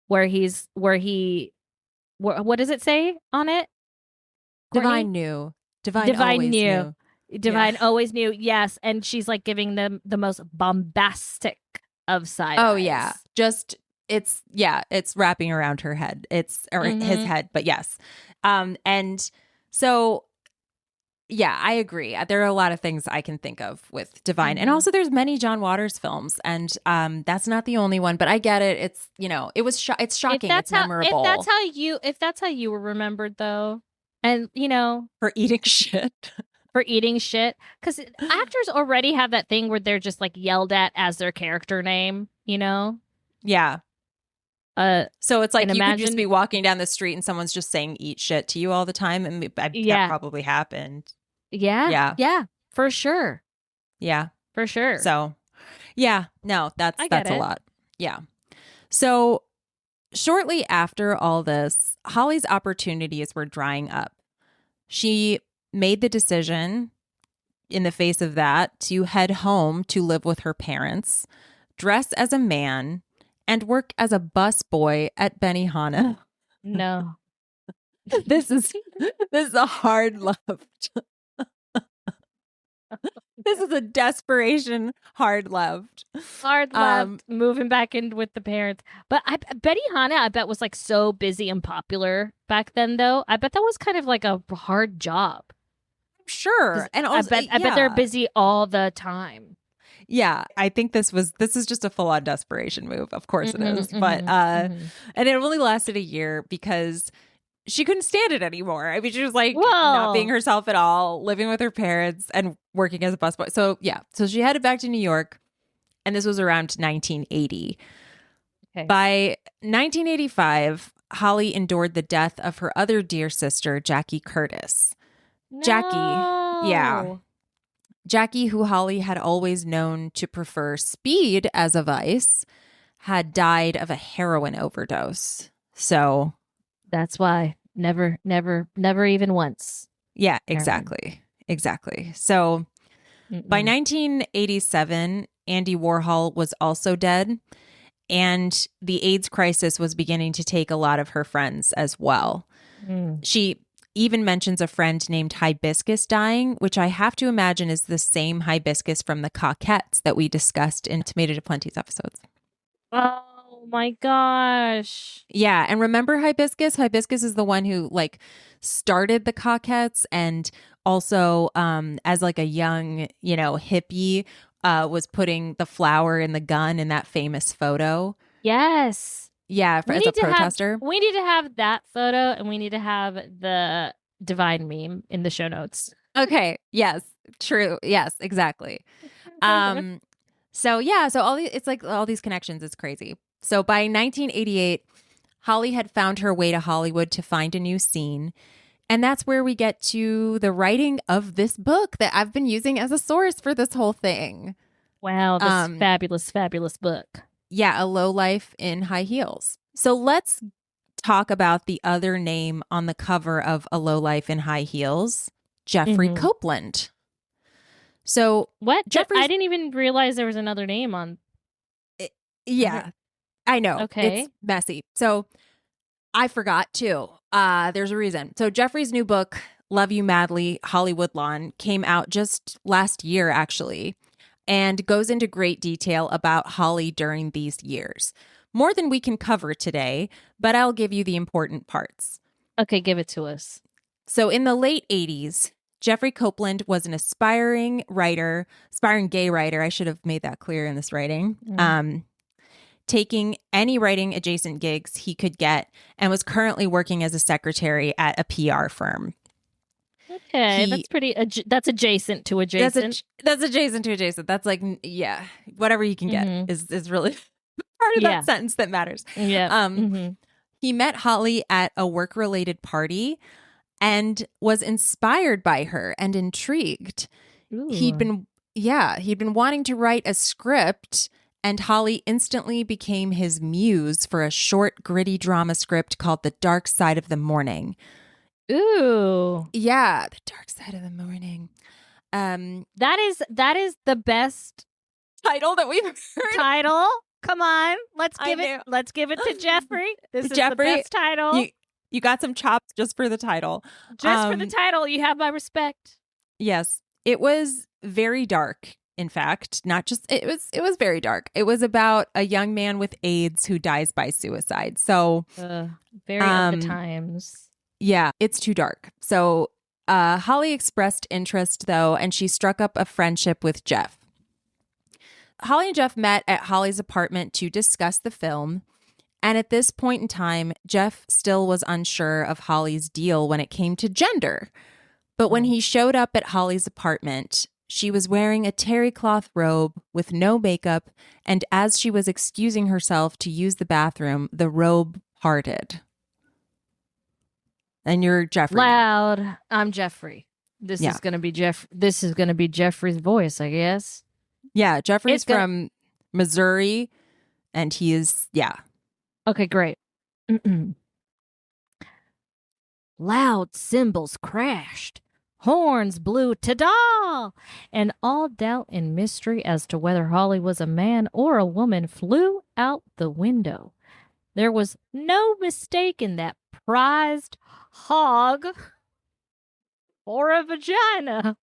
where what does it say on it? Courtney? Divine knew. Divine knew. Divine always knew. Yes. And she's giving them the most bombastic of side eyes. Oh, yeah. Just it's wrapping around her head. It's or his head, but yes. And so yeah, I agree. There are a lot of things I can think of with Divine. And also there's many John Waters films, and that's not the only one, but I get it. It's, it's shocking. It's memorable. If that's how you were remembered though, and for eating shit. For eating shit, because actors already have that thing where they're just like yelled at as their character name, Yeah. So it's like you could just be walking down the street and someone's just saying "eat shit" to you all the time, and that probably happened. Yeah, for sure. Yeah, for sure. So, yeah, no, that's a lot. Yeah. So shortly after all this, Holly's opportunities were drying up. She made the decision, in the face of that, to head home to live with her parents, dress as a man, and work as a busboy at Benihana. No. This is a hard left. This is a desperation hard left. Hard left, moving back in with the parents. But Benihana, I bet, was like so busy and popular back then, though. I bet that was kind of like a hard job. Sure. And also, I bet they're busy all the time. Yeah, I think this is just a full-on desperation move. Of course it is. But and it only lasted a year because she couldn't stand it anymore. I mean, she was like not being herself at all, living with her parents and working as a busboy. So yeah, so she headed back to New York, and this was around 1980. Okay. By 1985, Holly endured the death of her other dear sister, Jackie Curtis. No. Jackie, who Holly had always known to prefer speed as a vice, had died of a heroin overdose. So that's why never even once. Yeah, exactly. So by 1987, Andy Warhol was also dead, and the AIDS crisis was beginning to take a lot of her friends as well. She even mentions a friend named Hibiscus dying, which I have to imagine is the same Hibiscus from the Coquettes that we discussed in Tomato to Plenty's episodes. Oh my gosh. Yeah. And remember Hibiscus? Hibiscus is the one who like started the Coquettes, and also as like a young, hippie was putting the flower in the gun in that famous photo. Yes. Yeah, as a protester. We need to have that photo, and we need to have the Divine meme in the show notes. Okay. Yes. True. Yes, exactly. So all these connections is crazy. So by 1988, Holly had found her way to Hollywood to find a new scene. And that's where we get to the writing of this book that I've been using as a source for this whole thing. Wow, this fabulous, fabulous book. Yeah, A Low Life in High Heels. So let's talk about the other name on the cover of A Low Life in High Heels, Jeffrey Copeland. So what? I didn't even realize there was another name on. Yeah, I know. Okay. It's messy. So I forgot too. There's a reason. So Jeffrey's new book, Love You Madly, Holly Woodlawn, came out just last year, actually, and goes into great detail about Holly during these years. More than we can cover today, but I'll give you the important parts. Okay, give it to us. So in the late 80s, Jeffrey Copeland was an aspiring gay writer. I should have made that clear in this writing. Taking any writing adjacent gigs he could get, and was currently working as a secretary at a PR firm. Okay, that's adjacent to adjacent. That's adjacent to adjacent. That's like, yeah, whatever you can get is really part of that sentence that matters. Yeah. He met Holly at a work-related party and was inspired by her and intrigued. Ooh. He'd been wanting to write a script, and Holly instantly became his muse for a short, gritty drama script called The Dark Side of the Morning. Ooh. Yeah, The Dark Side of the Morning. That is the best title that we've heard. Title? Come on. Let's give it to Jeffrey. This is the best title. You got some chops just for the title. Just for the title, you have my respect. Yes. It was very dark in fact, not just it was very dark. It was about a young man with AIDS who dies by suicide. So very of the times. Yeah, it's too dark. So Holly expressed interest though, and she struck up a friendship with Jeff. Holly and Jeff met at Holly's apartment to discuss the film. And at this point in time, Jeff still was unsure of Holly's deal when it came to gender. But when he showed up at Holly's apartment, she was wearing a terry cloth robe with no makeup. And as she was excusing herself to use the bathroom, the robe parted. And you're Jeffrey. Loud. I'm Jeffrey. This is going to be This is going to be Jeffrey's voice, I guess. Yeah, Jeffrey's from Missouri, and he is, Okay, great. Loud cymbals crashed. Horns blew, ta-da! And all doubt and mystery as to whether Holly was a man or a woman flew out the window. There was no mistaking that prized hog or a vagina.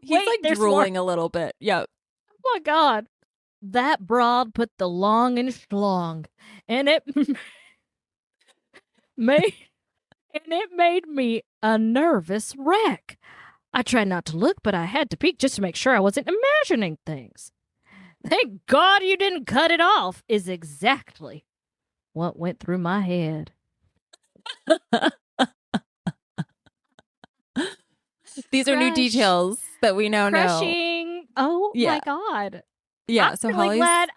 He's drooling a little bit. Yep. Oh my God. That broad put the long and schlong, and it made me a nervous wreck. I tried not to look, but I had to peek just to make sure I wasn't imagining things. Thank God you didn't cut it off, is exactly what went through my head. These are new details that we now know. Crushing. Oh my God. Yeah, I'm really glad.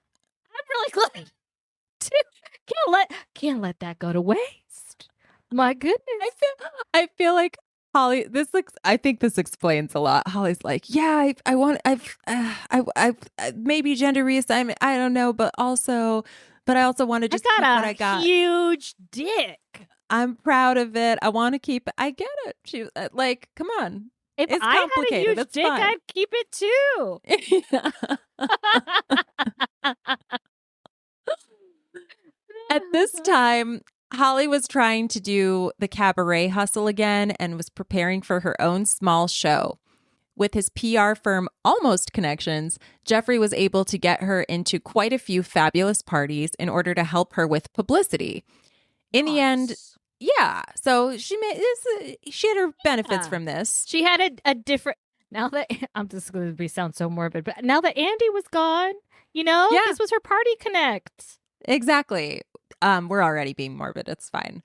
Can't let that go to waste. My goodness. I feel like Holly. I think this explains a lot. Holly's like, yeah, I've maybe gender reassignment. I don't know, but I also want to just keep what I got. Huge dick. I'm proud of it. I want to keep it. I get it. She like, come on. If it's I complicated. had a huge dick, fine. I'd keep it too. At this time, Holly was trying to do the cabaret hustle again and was preparing for her own small show. With his PR firm Almost Connections, Jeffrey was able to get her into quite a few fabulous parties in order to help her with publicity. In the end, so she had her benefits from this. She had a different. Now that I'm just going to sound so morbid, but now that Andy was gone, this was her party connect. Exactly. We're already being morbid. It's fine.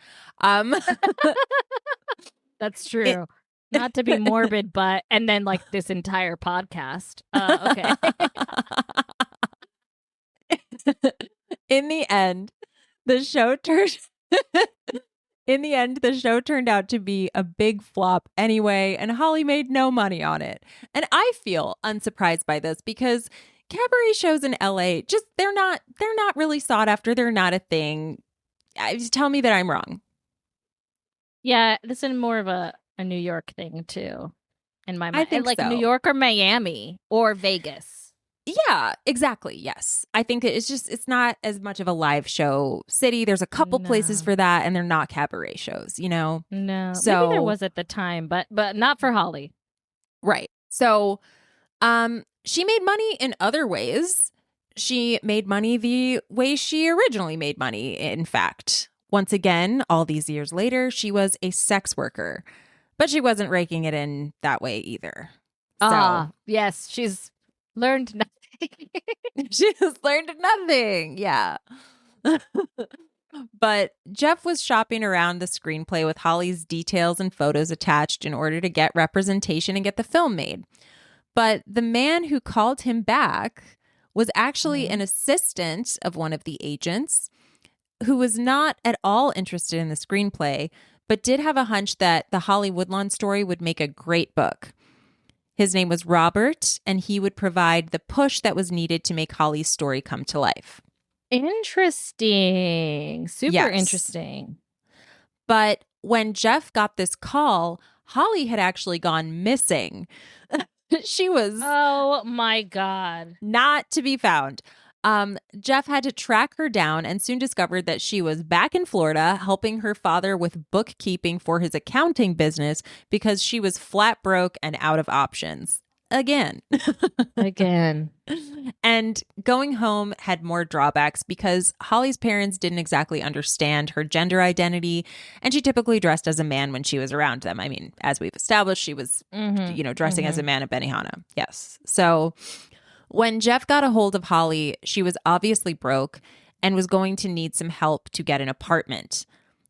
That's true. Not to be morbid, but and then like this entire podcast. Okay. In the end, the show turned out to be a big flop anyway, and Holly made no money on it. And I feel unsurprised by this because cabaret shows in LA they're not really sought after. They're not a thing. Tell me that I'm wrong. Yeah, this is more of a New York thing too. In my mind, I think like so. New York or Miami or Vegas. Yeah, exactly. Yes. I think it's not as much of a live show city. There's a couple places for that, and they're not cabaret shows, No. So maybe there was at the time, but not for Holly. Right. So she made money in other ways. She made money the way she originally made money, in fact. Once again, all these years later, she was a sex worker, but she wasn't raking it in that way either. Yes, she's learned nothing. She has learned nothing. Yeah. But Jeff was shopping around the screenplay with Holly's details and photos attached in order to get representation and get the film made. But the man who called him back was actually an assistant of one of the agents who was not at all interested in the screenplay, but did have a hunch that the Holly Woodlawn story would make a great book. His name was Robert, and he would provide the push that was needed to make Holly's story come to life. Interesting. Super interesting. But when Jeff got this call, Holly had actually gone missing. She was... Oh, my God. Not to be found. Jeff had to track her down and soon discovered that she was back in Florida helping her father with bookkeeping for his accounting business because she was flat broke and out of options. again. Again. And going home had more drawbacks because Holly's parents didn't exactly understand her gender identity, and she typically dressed as a man when she was around them. I mean, as we've established, she was, dressing as a man at Benihana. Yes. So when Jeff got a hold of Holly, she was obviously broke and was going to need some help to get an apartment.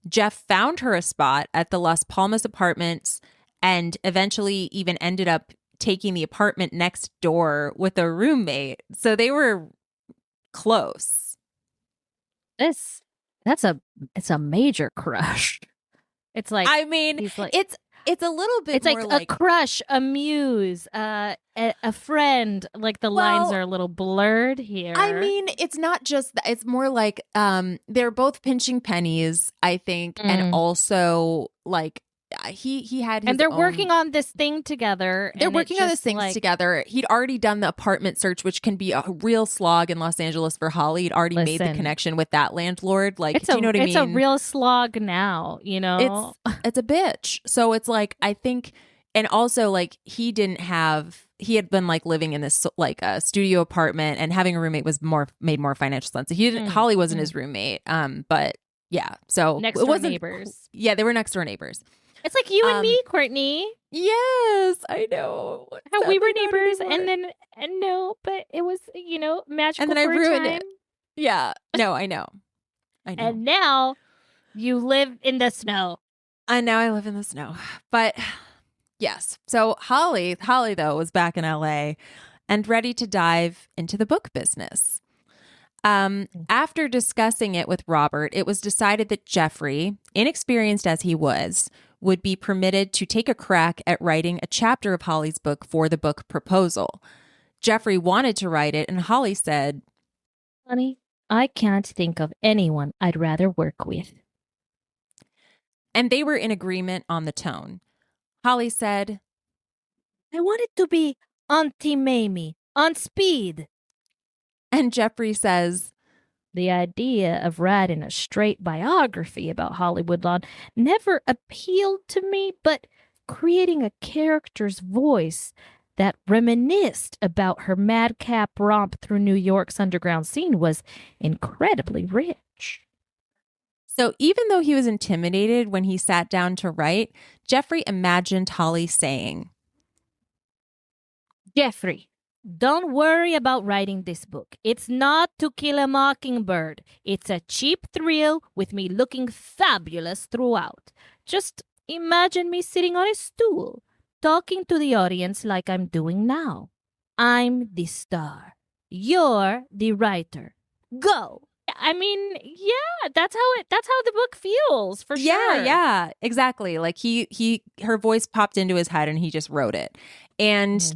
Jeff found her a spot at the Las Palmas Apartments and eventually even ended up taking the apartment next door with a roommate. So they were close. It's a major crush. It's like, I mean, it's a little bit it's more like a crush, a muse, a friend. Like the lines are a little blurred here. I mean, it's not just that. It's more like they're both pinching pennies, I think, and also like he had his and they're own... working on this thing together. They're working on this thing together. He'd already done the apartment search, which can be a real slog in Los Angeles for Holly. He'd already made the connection with that landlord. Like, do you know what I mean? It's a real slog now, you know? It's a bitch. So it's like, I think, and also like he had been like living in this like a studio apartment, and having a roommate made more financial sense. Holly wasn't his roommate. But yeah. So next door neighbors. Yeah, they were next door neighbors. It's like you and me, Courtney. Yes, I know. How we were neighbors, but it was, magical. And then I ruined it. Yeah. No, I know. And now you live in the snow. And now I live in the snow. But yes. So Holly though was back in LA and ready to dive into the book business. After discussing it with Robert, it was decided that Jeffrey, inexperienced as he was, would be permitted to take a crack at writing a chapter of Holly's book for the book proposal. Jeffrey wanted to write it, and Holly said, "Honey, I can't think of anyone I'd rather work with." And they were in agreement on the tone. Holly said, "I want it to be Auntie Mamie, on speed." And Jeffrey says, "The idea of writing a straight biography about Holly Woodlawn never appealed to me, but creating a character's voice that reminisced about her madcap romp through New York's underground scene was incredibly rich." So even though he was intimidated when he sat down to write, Jeffrey imagined Holly saying, "Jeffrey, don't worry about writing this book. It's not To Kill a Mockingbird. It's a cheap thrill with me looking fabulous throughout. Just imagine me sitting on a stool, talking to the audience like I'm doing now. I'm the star. You're the writer. Go." I mean, yeah, that's how the book feels, for sure. Yeah, exactly. Like her voice popped into his head and he just wrote it. And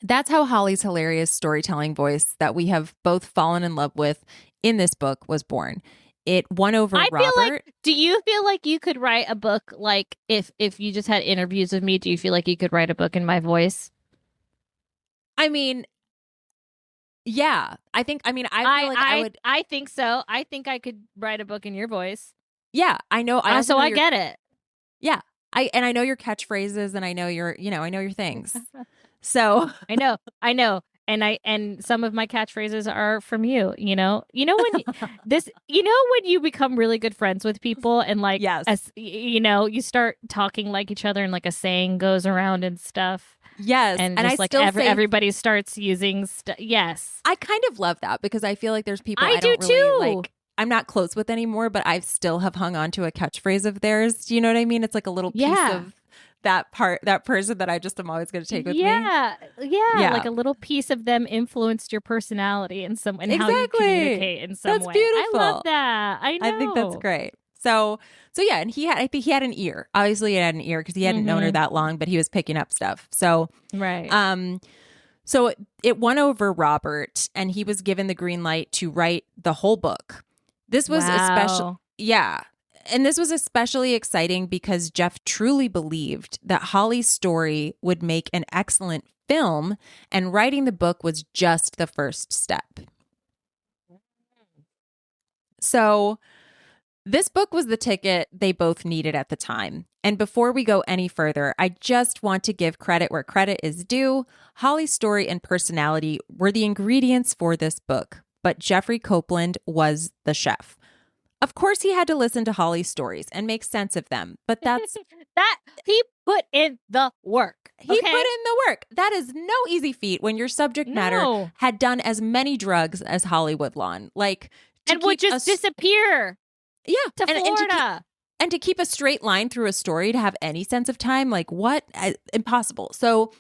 that's how Holly's hilarious storytelling voice that we have both fallen in love with in this book was born. It won over Robert. Do you feel like you could write a book, like if you just had interviews with me, do you feel like you could write a book in my voice? I mean, yeah. I feel like I would. I think so. I think I could write a book in your voice. Yeah, I know. I get it. Yeah. I know your catchphrases, and I know your things. So I know. And some of my catchphrases are from you, when you become really good friends with people and like, yes. You start talking like each other and like a saying goes around and stuff. Yes. And just like everybody starts using yes. I kind of love that because I feel like there's people I don't do really too. like, I'm not close with anymore, but I still have hung on to a catchphrase of theirs. Do you know what I mean? It's like a little piece of that person that I just am always going to take with me. Yeah. Like a little piece of them influenced your personality in some and how you communicate in some way. That's beautiful. I love that. I know. I think that's great. So yeah, and I think he had an ear. Obviously, he had an ear because he hadn't known her that long, but he was picking up stuff. So right. So it won over Robert, and he was given the green light to write the whole book. This was and this was especially exciting because Jeff truly believed that Holly's story would make an excellent film, and writing the book was just the first step. So this book was the ticket they both needed at the time. And before we go any further, I just want to give credit where credit is due. Holly's story and personality were the ingredients for this book, but Jeffrey Copeland was the chef. Of course, he had to listen to Holly's stories and make sense of them, but that's that he put in the work. He put in the work. That is no easy feat when your subject matter had done as many drugs as Holly Woodlawn. Like, and would just disappear. Yeah. To Florida. And to keep a straight line through a story, to have any sense of time, like what? Impossible. So,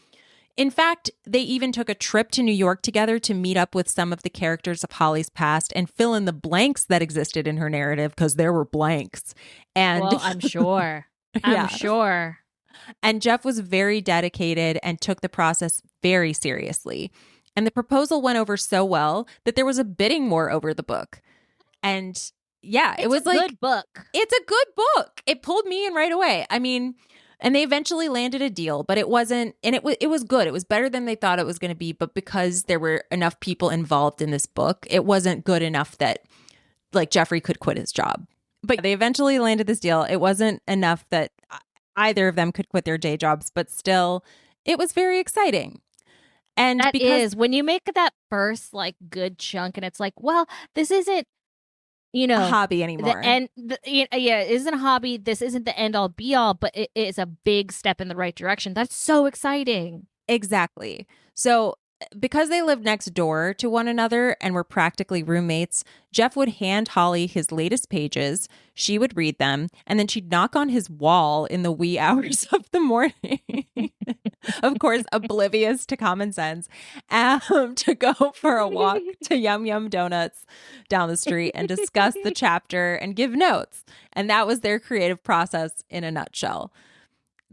in fact, they even took a trip to New York together to meet up with some of the characters of Holly's past and fill in the blanks that existed in her narrative, because there were blanks. And well, I'm sure. I'm sure. And Jeff was very dedicated and took the process very seriously. And the proposal went over so well that there was a bidding war over the book. And yeah, it was like a good book. It's a good book. It pulled me in right away. I mean, and they eventually landed a deal, but it wasn't, and it was good. It was better than they thought it was going to be, but because there were enough people involved in this book, it wasn't good enough that like Jeffrey could quit his job. But they eventually landed this deal. It wasn't enough that either of them could quit their day jobs, but still, it was very exciting. And that is when you make that first like good chunk, and it's like, well, this isn't, a hobby anymore. It isn't a hobby. This isn't the end all be all, but it is a big step in the right direction. That's so exciting. Exactly. So because they lived next door to one another and were practically roommates, Jeff would hand Holly his latest pages. She would read them, and then she'd knock on his wall in the wee hours of the morning. Of course, oblivious to common sense, to go for a walk to Yum Yum Donuts down the street and discuss the chapter and give notes. And that was their creative process in a nutshell.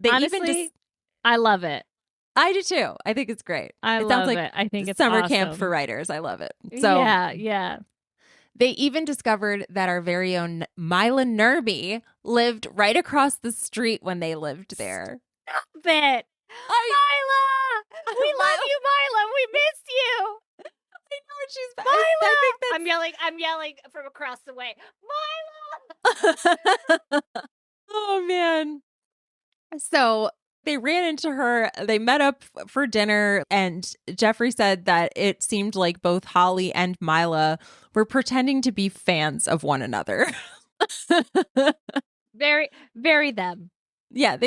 Honestly, I love it. I do too. I think it's great. It sounds like I think it's summer awesome. Camp for writers. I love it. So yeah. They even discovered that our very own Maila Nurmi lived right across the street when they lived there. Stop it. Maila! We love you, Maila. We missed you. I know what she's Maila! I think I'm yelling from across the way. Maila! Oh man. So they ran into her. They met up for dinner, and Jeffrey said that it seemed like both Holly and Maila were pretending to be fans of one another. Very, very them. Yeah,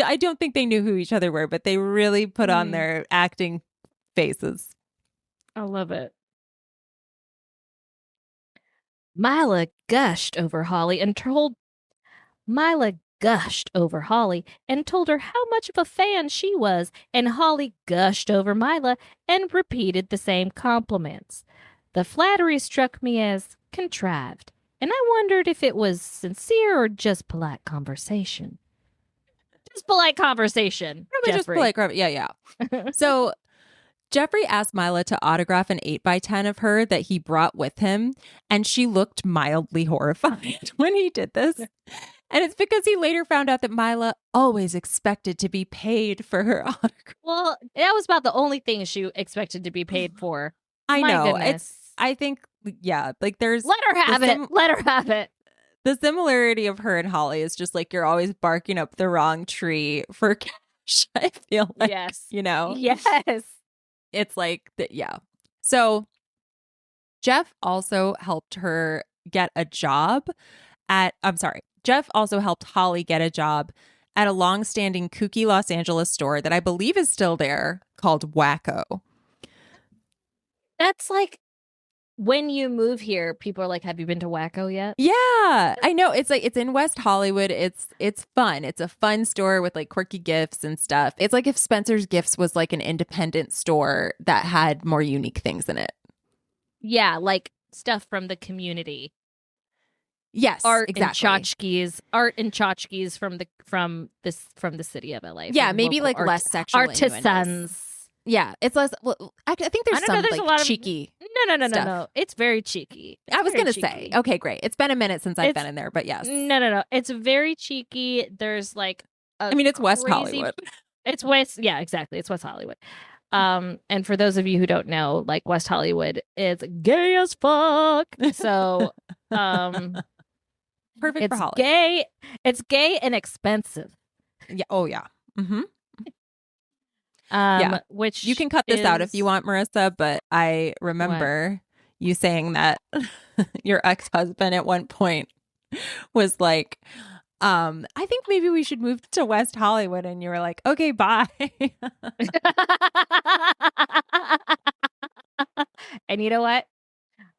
I don't think they knew who each other were, but they really put on their acting faces. I love it. Maila gushed over Holly and told her how much of a fan she was, and Holly gushed over Maila and repeated the same compliments. The flattery struck me as contrived, and I wondered if it was sincere or just polite conversation. Just polite conversation. Probably Jeffrey. Just polite. Yeah. So Jeffrey asked Maila to autograph an 8x10 of her that he brought with him, and she looked mildly horrified when he did this. And it's because he later found out that Maila always expected to be paid for her autograph. Well, that was about the only thing she expected to be paid for. I My know. goodness. I think, like there's... Let her have it. Let her have it. The similarity of her and Holly is just like you're always barking up the wrong tree for cash, I feel like. Yes. Yes. It's like, yeah. So Jeff also helped her get a job Jeff also helped Holly get a job at a long-standing kooky Los Angeles store that I believe is still there called Wacko. That's like when you move here, people are like, have you been to Wacko yet? Yeah, I know. It's like, it's in West Hollywood. It's fun. It's a fun store with like quirky gifts and stuff. It's like if Spencer's Gifts was like an independent store that had more unique things in it. Yeah, like stuff from the community. Yes, art exactly. and tchotchkes from the city of LA. Yeah, maybe like less sexual artisans. Innuendos. Yeah, it's less. Well, I think there's some like a lot cheeky. No. It's very cheeky. I was gonna say, okay, great. It's been a minute since I've been in there, but yes. No. It's very cheeky. There's like, it's West Hollywood. It's West. Yeah, exactly. It's West Hollywood. And for those of you who don't know, like West Hollywood is gay as fuck. So, perfect for Holly. Gay. It's gay and expensive. Yeah. Oh, yeah. Mm-hmm. Yeah. Which You can cut this out if is you want, Marissa, but I what? remember you saying that your ex-husband at one point was like, I think maybe we should move to West Hollywood. And you were like, okay, bye. And you know what?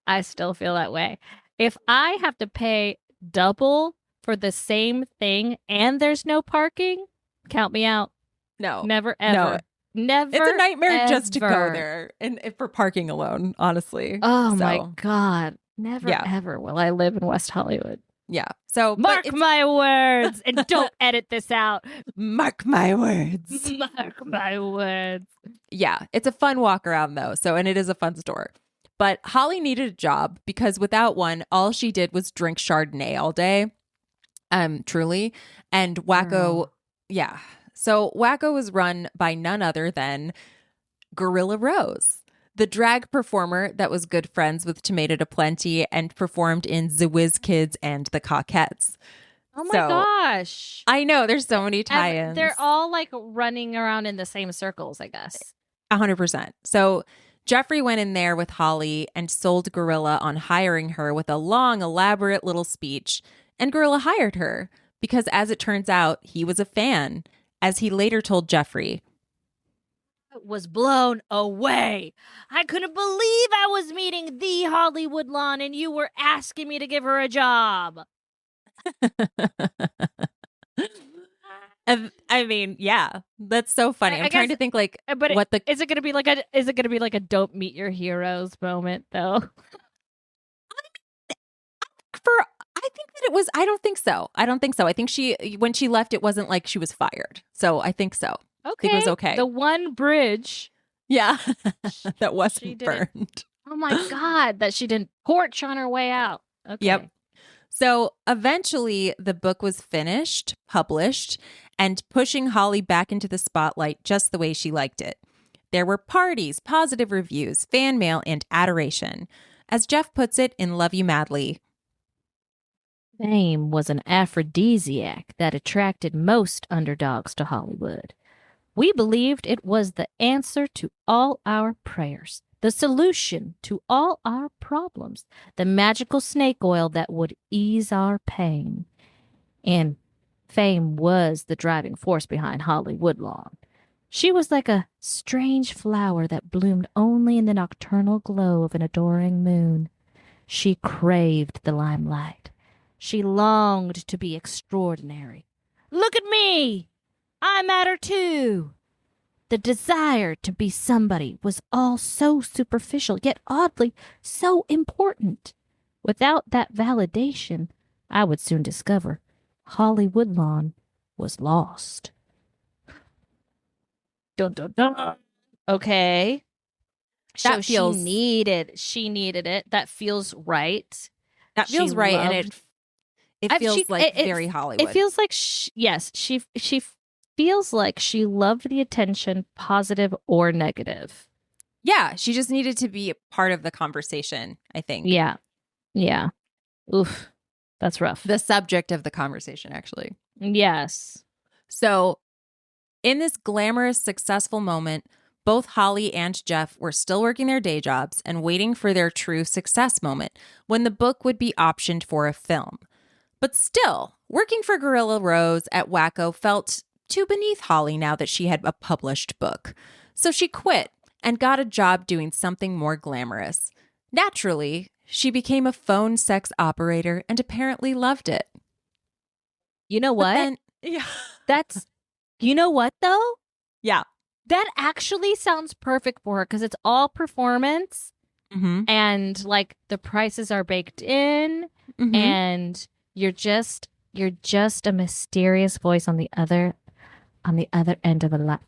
I still feel that way. If I have to pay double for the same thing and there's no parking, count me out. No. Never, No. ever. Never. It's a nightmare ever. just to go there and for parking alone, honestly. Oh So, my God. Never, Yeah. ever will I live in West Hollywood. Yeah. So Mark my words and don't edit this out. Mark my words. Mark my words. Yeah. It's a fun walk around though. So, and it is a fun store. But Holly needed a job because without one, all she did was drink Chardonnay all day. Truly. And Wacko, yeah. So Wacko was run by none other than Gorilla Rose, the drag performer that was good friends with Tomato to Plenty and performed in The Whiz Kids and The Coquettes. Oh my gosh. I know, there's so many tie-ins. They're all like running around in the same circles, I guess. 100%. So Jeffrey went in there with Holly and sold Gorilla on hiring her with a long, elaborate little speech. And Gorilla hired her because, as it turns out, he was a fan, as he later told Jeffrey. Was blown away. I couldn't believe I was meeting the Holly Woodlawn and you were asking me to give her a job. I mean, yeah, that's so funny. I'm trying to think like, but what the is it gonna be like a don't meet your heroes moment though? I think that it was. I don't think so. I think when she left, it wasn't like she was fired. So I think so. Okay, I think it was okay. The one bridge, yeah, that wasn't burned. Oh my God, that she didn't porch on her way out. Okay. Yep. So eventually the book was finished, published, and pushing Holly back into the spotlight just the way she liked it. There were parties, positive reviews, fan mail, and adoration. As Jeff puts it in Love You Madly, fame was an aphrodisiac that attracted most underdogs to Hollywood. We believed it was the answer to all our prayers, the solution to all our problems, the magical snake oil that would ease our pain. And fame was the driving force behind Holly Woodlawn. She was like a strange flower that bloomed only in the nocturnal glow of an adoring moon. She craved the limelight. She longed to be extraordinary. Look at me! I matter too. The desire to be somebody was all so superficial, yet oddly so important. Without that validation, I would soon discover Holly Woodlawn was lost. Dun, dun, dun. Okay. That feels she needed it. That feels right. That feels right, and it feels very Hollywood. It feels like she feels like she loved the attention, positive or negative. Yeah, she just needed to be a part of the conversation, I think. Yeah. Yeah. Oof. That's rough. The subject of the conversation, actually. Yes. So, in this glamorous, successful moment, both Holly and Jeff were still working their day jobs and waiting for their true success moment when the book would be optioned for a film. But still, working for Gorilla Rose at Wacko felt too beneath Holly now that she had a published book. So she quit and got a job doing something more glamorous. Naturally, she became a phone sex operator and apparently loved it. You know what? Yeah. You know what though? Yeah. That actually sounds perfect for her because it's all performance and like the prices are baked in and you're just a mysterious voice on the other end of the line.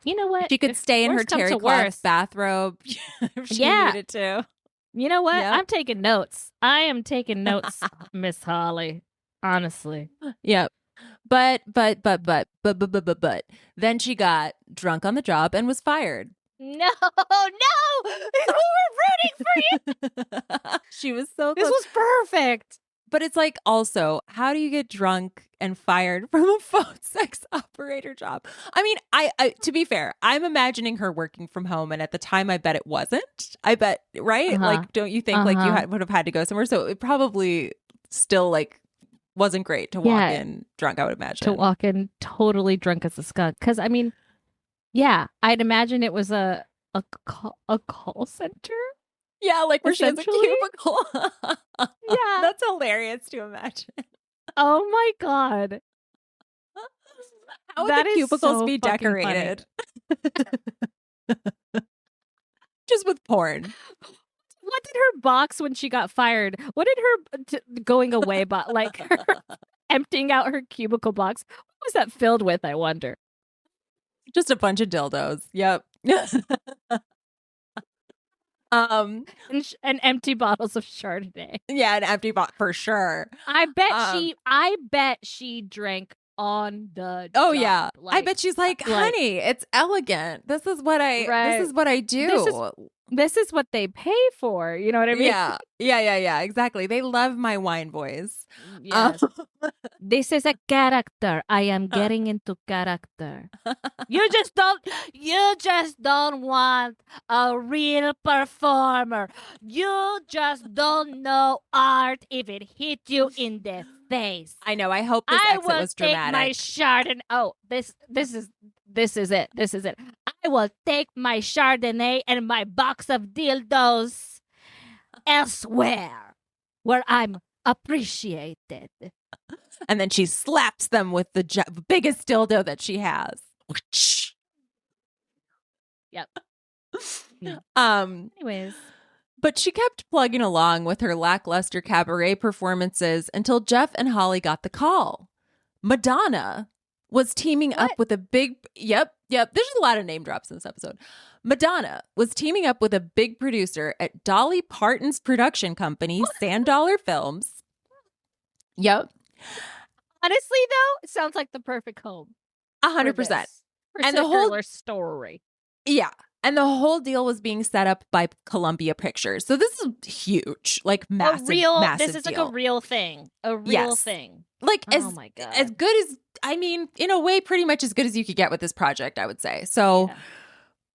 You know what? She could stay in her terry cloth bathrobe if she needed to. You know what? Yep. I'm taking notes. I am taking notes, Miss Holly. Honestly. Yep. But then she got drunk on the job and was fired. No, we were rooting for you. She was so close. This was perfect. But it's like, also, how do you get drunk and fired from a phone sex operator job? I mean, I to be fair, I'm imagining her working from home, and at the time, I bet it wasn't. I bet, right? Uh-huh. Like, don't you think like you would have had to go somewhere? So it probably still like wasn't great to walk in drunk, I would imagine. To walk in totally drunk as a skunk. Because I mean, yeah, I'd imagine it was a call center. Yeah, like where she has a cubicle. Yeah. That's hilarious to imagine. Oh my God. How would the cubicles be decorated? Just with porn. What did her box when she got fired? What did her going away like her emptying out her cubicle box? What was that filled with, I wonder? Just a bunch of dildos. Yep. And empty bottles of Chardonnay. Yeah, an empty bottle for sure. I bet she drank on the Oh job. yeah. I bet she's like, honey, it's elegant. This is what I do. This is what they pay for. You know what I mean? Yeah. Exactly. They love my wine voice. Yes. This is a character. I am getting into character. You just don't want a real performer. You just don't know art if it hit you in the face. I know. I hope this exit was dramatic. My Chardonnay. Oh, this is it. This is it. I will take my Chardonnay and my box of dildos elsewhere where I'm appreciated. And then she slaps them with the biggest dildo that she has. Yep. Anyways. But she kept plugging along with her lackluster cabaret performances until Jeff and Holly got the call. Madonna was teaming up with a big... Yep. There's a lot of name drops in this episode. Madonna was teaming up with a big producer at Dolly Parton's production company, Sand Dollar Films. Yep. Honestly, though, it sounds like the perfect home. 100%. And the whole story. Yeah. And the whole deal was being set up by Columbia Pictures. So this is huge, like massive, massive This is deal. Like a real thing. A real thing. Like oh my God. As good as, I mean, in a way, pretty much as good as you could get with this project, I would say. So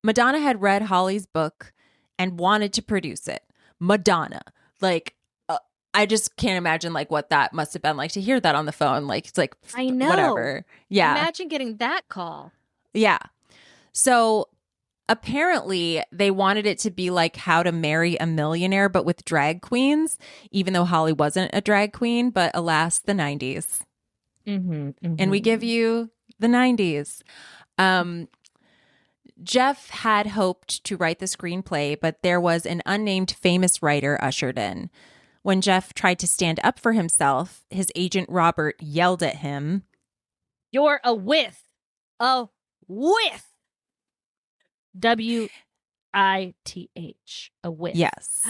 Madonna had read Holly's book and wanted to produce it. Madonna. Like, I just can't imagine like what that must have been like to hear that on the phone. Like, it's like, I know. Whatever. Yeah. Imagine getting that call. Yeah. So apparently they wanted it to be like How to Marry a Millionaire, but with drag queens, even though Holly wasn't a drag queen, but alas, the 90s. And we give you the 90s. Jeff had hoped to write the screenplay, but there was an unnamed famous writer ushered in. When Jeff tried to stand up for himself, his agent Robert yelled at him, "You're a whiff. A whiff. WITH. A whiff." Yes.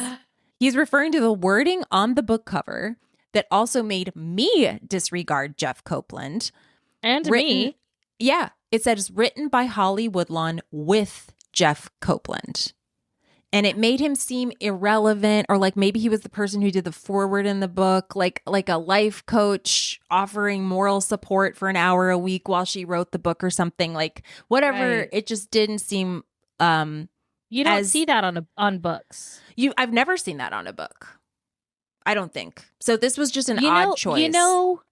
He's referring to the wording on the book cover that also made me disregard Jeff Copeland. And me. Yeah. It says written by Holly Woodlawn with Jeff Copeland. And it made him seem irrelevant, or like maybe he was the person who did the foreword in the book, like a life coach offering moral support for an hour a week while she wrote the book or something, like whatever. Right. It just didn't seem you don't see that on books. I've never seen that on a book. I don't think. So this was just an odd choice. You know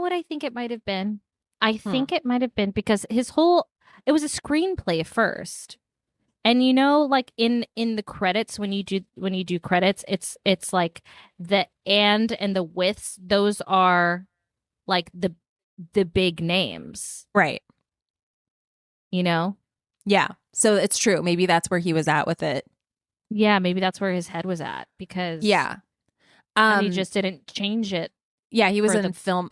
what I think it might have been? I think it might have been because it was a screenplay first. And like in the credits, when you do credits, it's like the and the withs, those are like the big names. Right. Yeah. So it's true. Maybe that's where he was at with it. Yeah, maybe that's where his head was at because he just didn't change it. Yeah, he was in film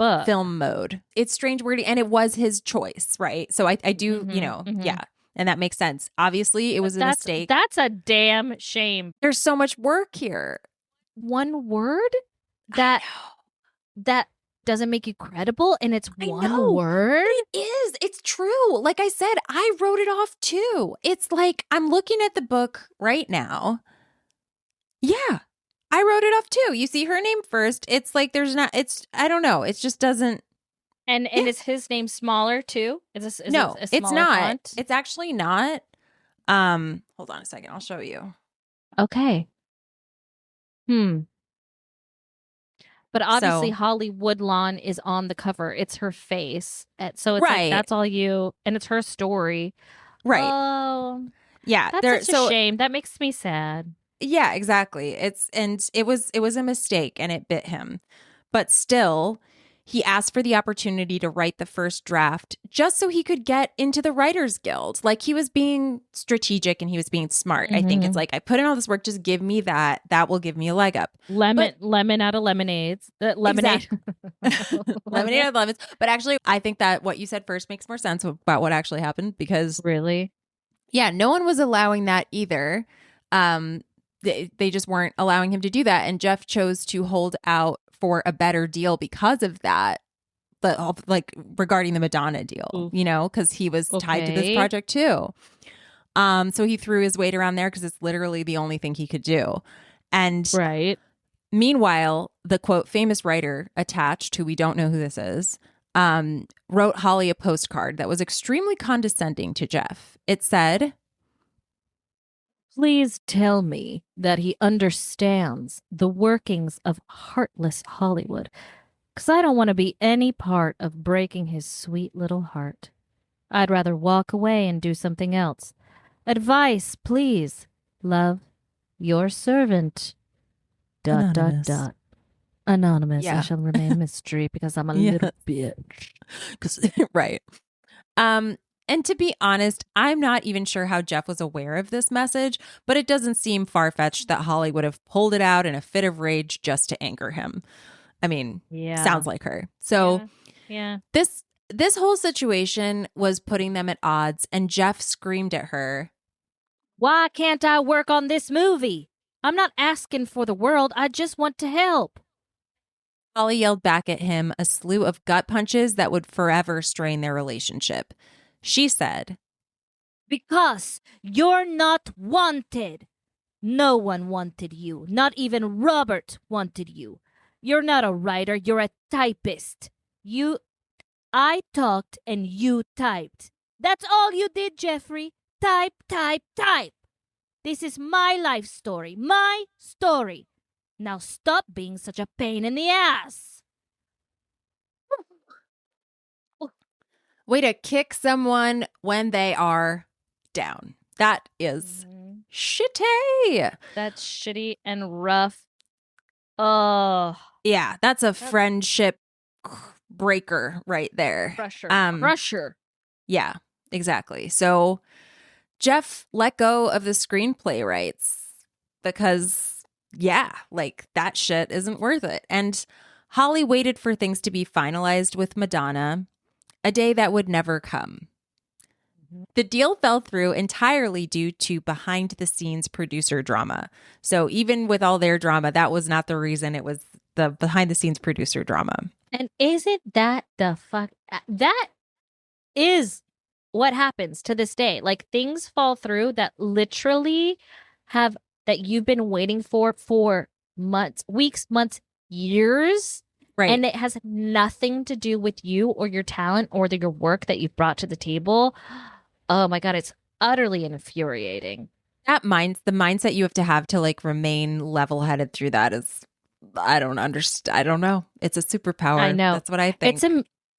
mode. It's strange wording, and it was his choice, right? So I do, yeah. And that makes sense. Obviously, it was a mistake. That's a damn shame. There's so much work here. One word that doesn't make you credible, and it's one word. It is. It's true. Like I said, I wrote it off too. It's like I'm looking at the book right now. Yeah, I wrote it off too. You see her name first. It's like there's not. It's I don't know. It just doesn't. And is his name smaller too? Is No, it a it's smaller not. font? It's actually not. Hold on a second. I'll show you. Okay. But obviously So Holly Woodlawn is on the cover. It's her face. So it's like right, that's all you, and it's her story. right. Oh, Yeah, that's such a shame. That makes me sad. yeah, exactly. It was a mistake and it bit him. But still, he asked for the opportunity to write the first draft just so he could get into the Writers Guild. Like he was being strategic and he was being smart. I think it's like, I put in all this work, just give me that. That will give me a leg up. Lemon out of lemonades. Lemonade. Exactly. Lemonade out of lemons. But actually, I think that what you said first makes more sense about what actually happened because Really? yeah, no one was allowing that either. They just weren't allowing him to do that. And Jeff chose to hold out for a better deal because of that. But like regarding the Madonna deal, you know, because he was tied to this project too. So he threw his weight around there because it's literally the only thing he could do. And right. Meanwhile, the quote famous writer attached, who we don't know who this is, wrote Holly a postcard that was extremely condescending to Jeff. It said, "Please tell me that he understands the workings of heartless Hollywood, because I don't want to be any part of breaking his sweet little heart. I'd rather walk away and do something else. Advice, please. Love, your servant. ... Anonymous. Yeah. I shall remain a mystery because I'm a little bitch." Right. And to be honest, I'm not even sure how Jeff was aware of this message, but it doesn't seem far-fetched that Holly would have pulled it out in a fit of rage just to anger him. I mean, sounds like her. So yeah. This whole situation was putting them at odds, and Jeff screamed at her, "Why can't I work on this movie? I'm not asking for the world. I just want to help." Holly yelled back at him a slew of gut punches that would forever strain their relationship. She said, "Because you're not wanted. No one wanted you. Not even Robert wanted you. You're not a writer. You're a typist. I talked and you typed. That's all you did, Jeffrey. Type, type, type. This is my life story. My story. Now stop being such a pain in the ass." way to kick someone when they are down. That is shitty. That's shitty and rough. Oh. Yeah, that's a friendship breaker right there. Crusher. Yeah, exactly. So Jeff let go of the screenplay rights because, yeah, like that shit isn't worth it. And Holly waited for things to be finalized with Madonna, a day that would never come. The deal fell through entirely due to behind-the-scenes producer drama. So even with all their drama, that was not the reason. It was the behind-the-scenes producer drama. And isn't that the fuck? That is what happens to this day. Like things fall through that literally that you've been waiting for months, weeks, months, years. Right. And it has nothing to do with you or your talent or your work that you've brought to the table. Oh my God, it's utterly infuriating. The mindset you have to like remain level-headed through that is, I don't understand. I don't know. It's a superpower. I know. That's what I think.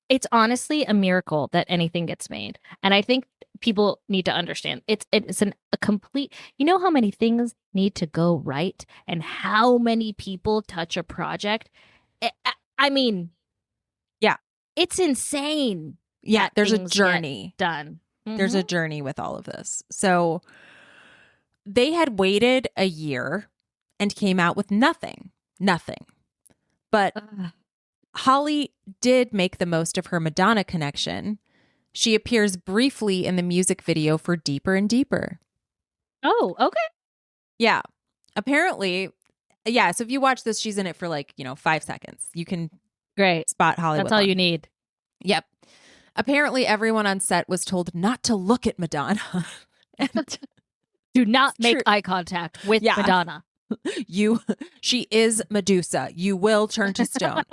It's honestly a miracle that anything gets made. And I think people need to understand it's a complete, you know how many things need to go right and how many people touch a project. I mean, yeah, it's insane. Yeah, there's a journey done. Mm-hmm. There's a journey with all of this. So they had waited a year and came out with nothing. But Holly did make the most of her Madonna connection. She appears briefly in the music video for Deeper and Deeper. Oh, okay. Yeah. Apparently, yeah. So if you watch this, she's in it for 5 seconds. You can spot Holly Woodlawn. That's all you need. Yep. Apparently, everyone on set was told not to look at Madonna. Do not make eye contact with Madonna. She is Medusa. You will turn to stone.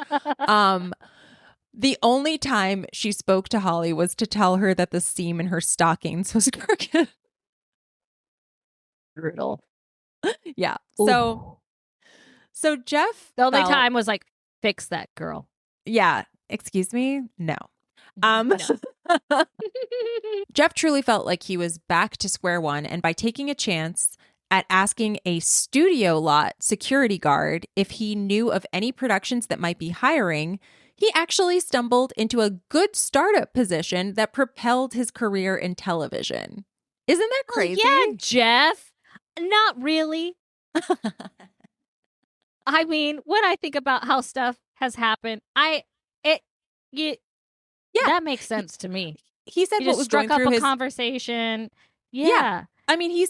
The only time she spoke to Holly was to tell her that the seam in her stockings was crooked. Brutal. Yeah. Ooh. So Jeff The only felt- time was like, fix that girl. Yeah. Excuse me? No. No. Jeff truly felt like he was back to square one, and by taking a chance at asking a studio lot security guard if he knew of any productions that might be hiring, he actually stumbled into a good startup position that propelled his career in television. Isn't that crazy? Yeah, Jeff. Not really. I mean, when I think about how stuff has happened, that makes sense to me. He said He what just was struck going up through a his conversation. Yeah. I mean, he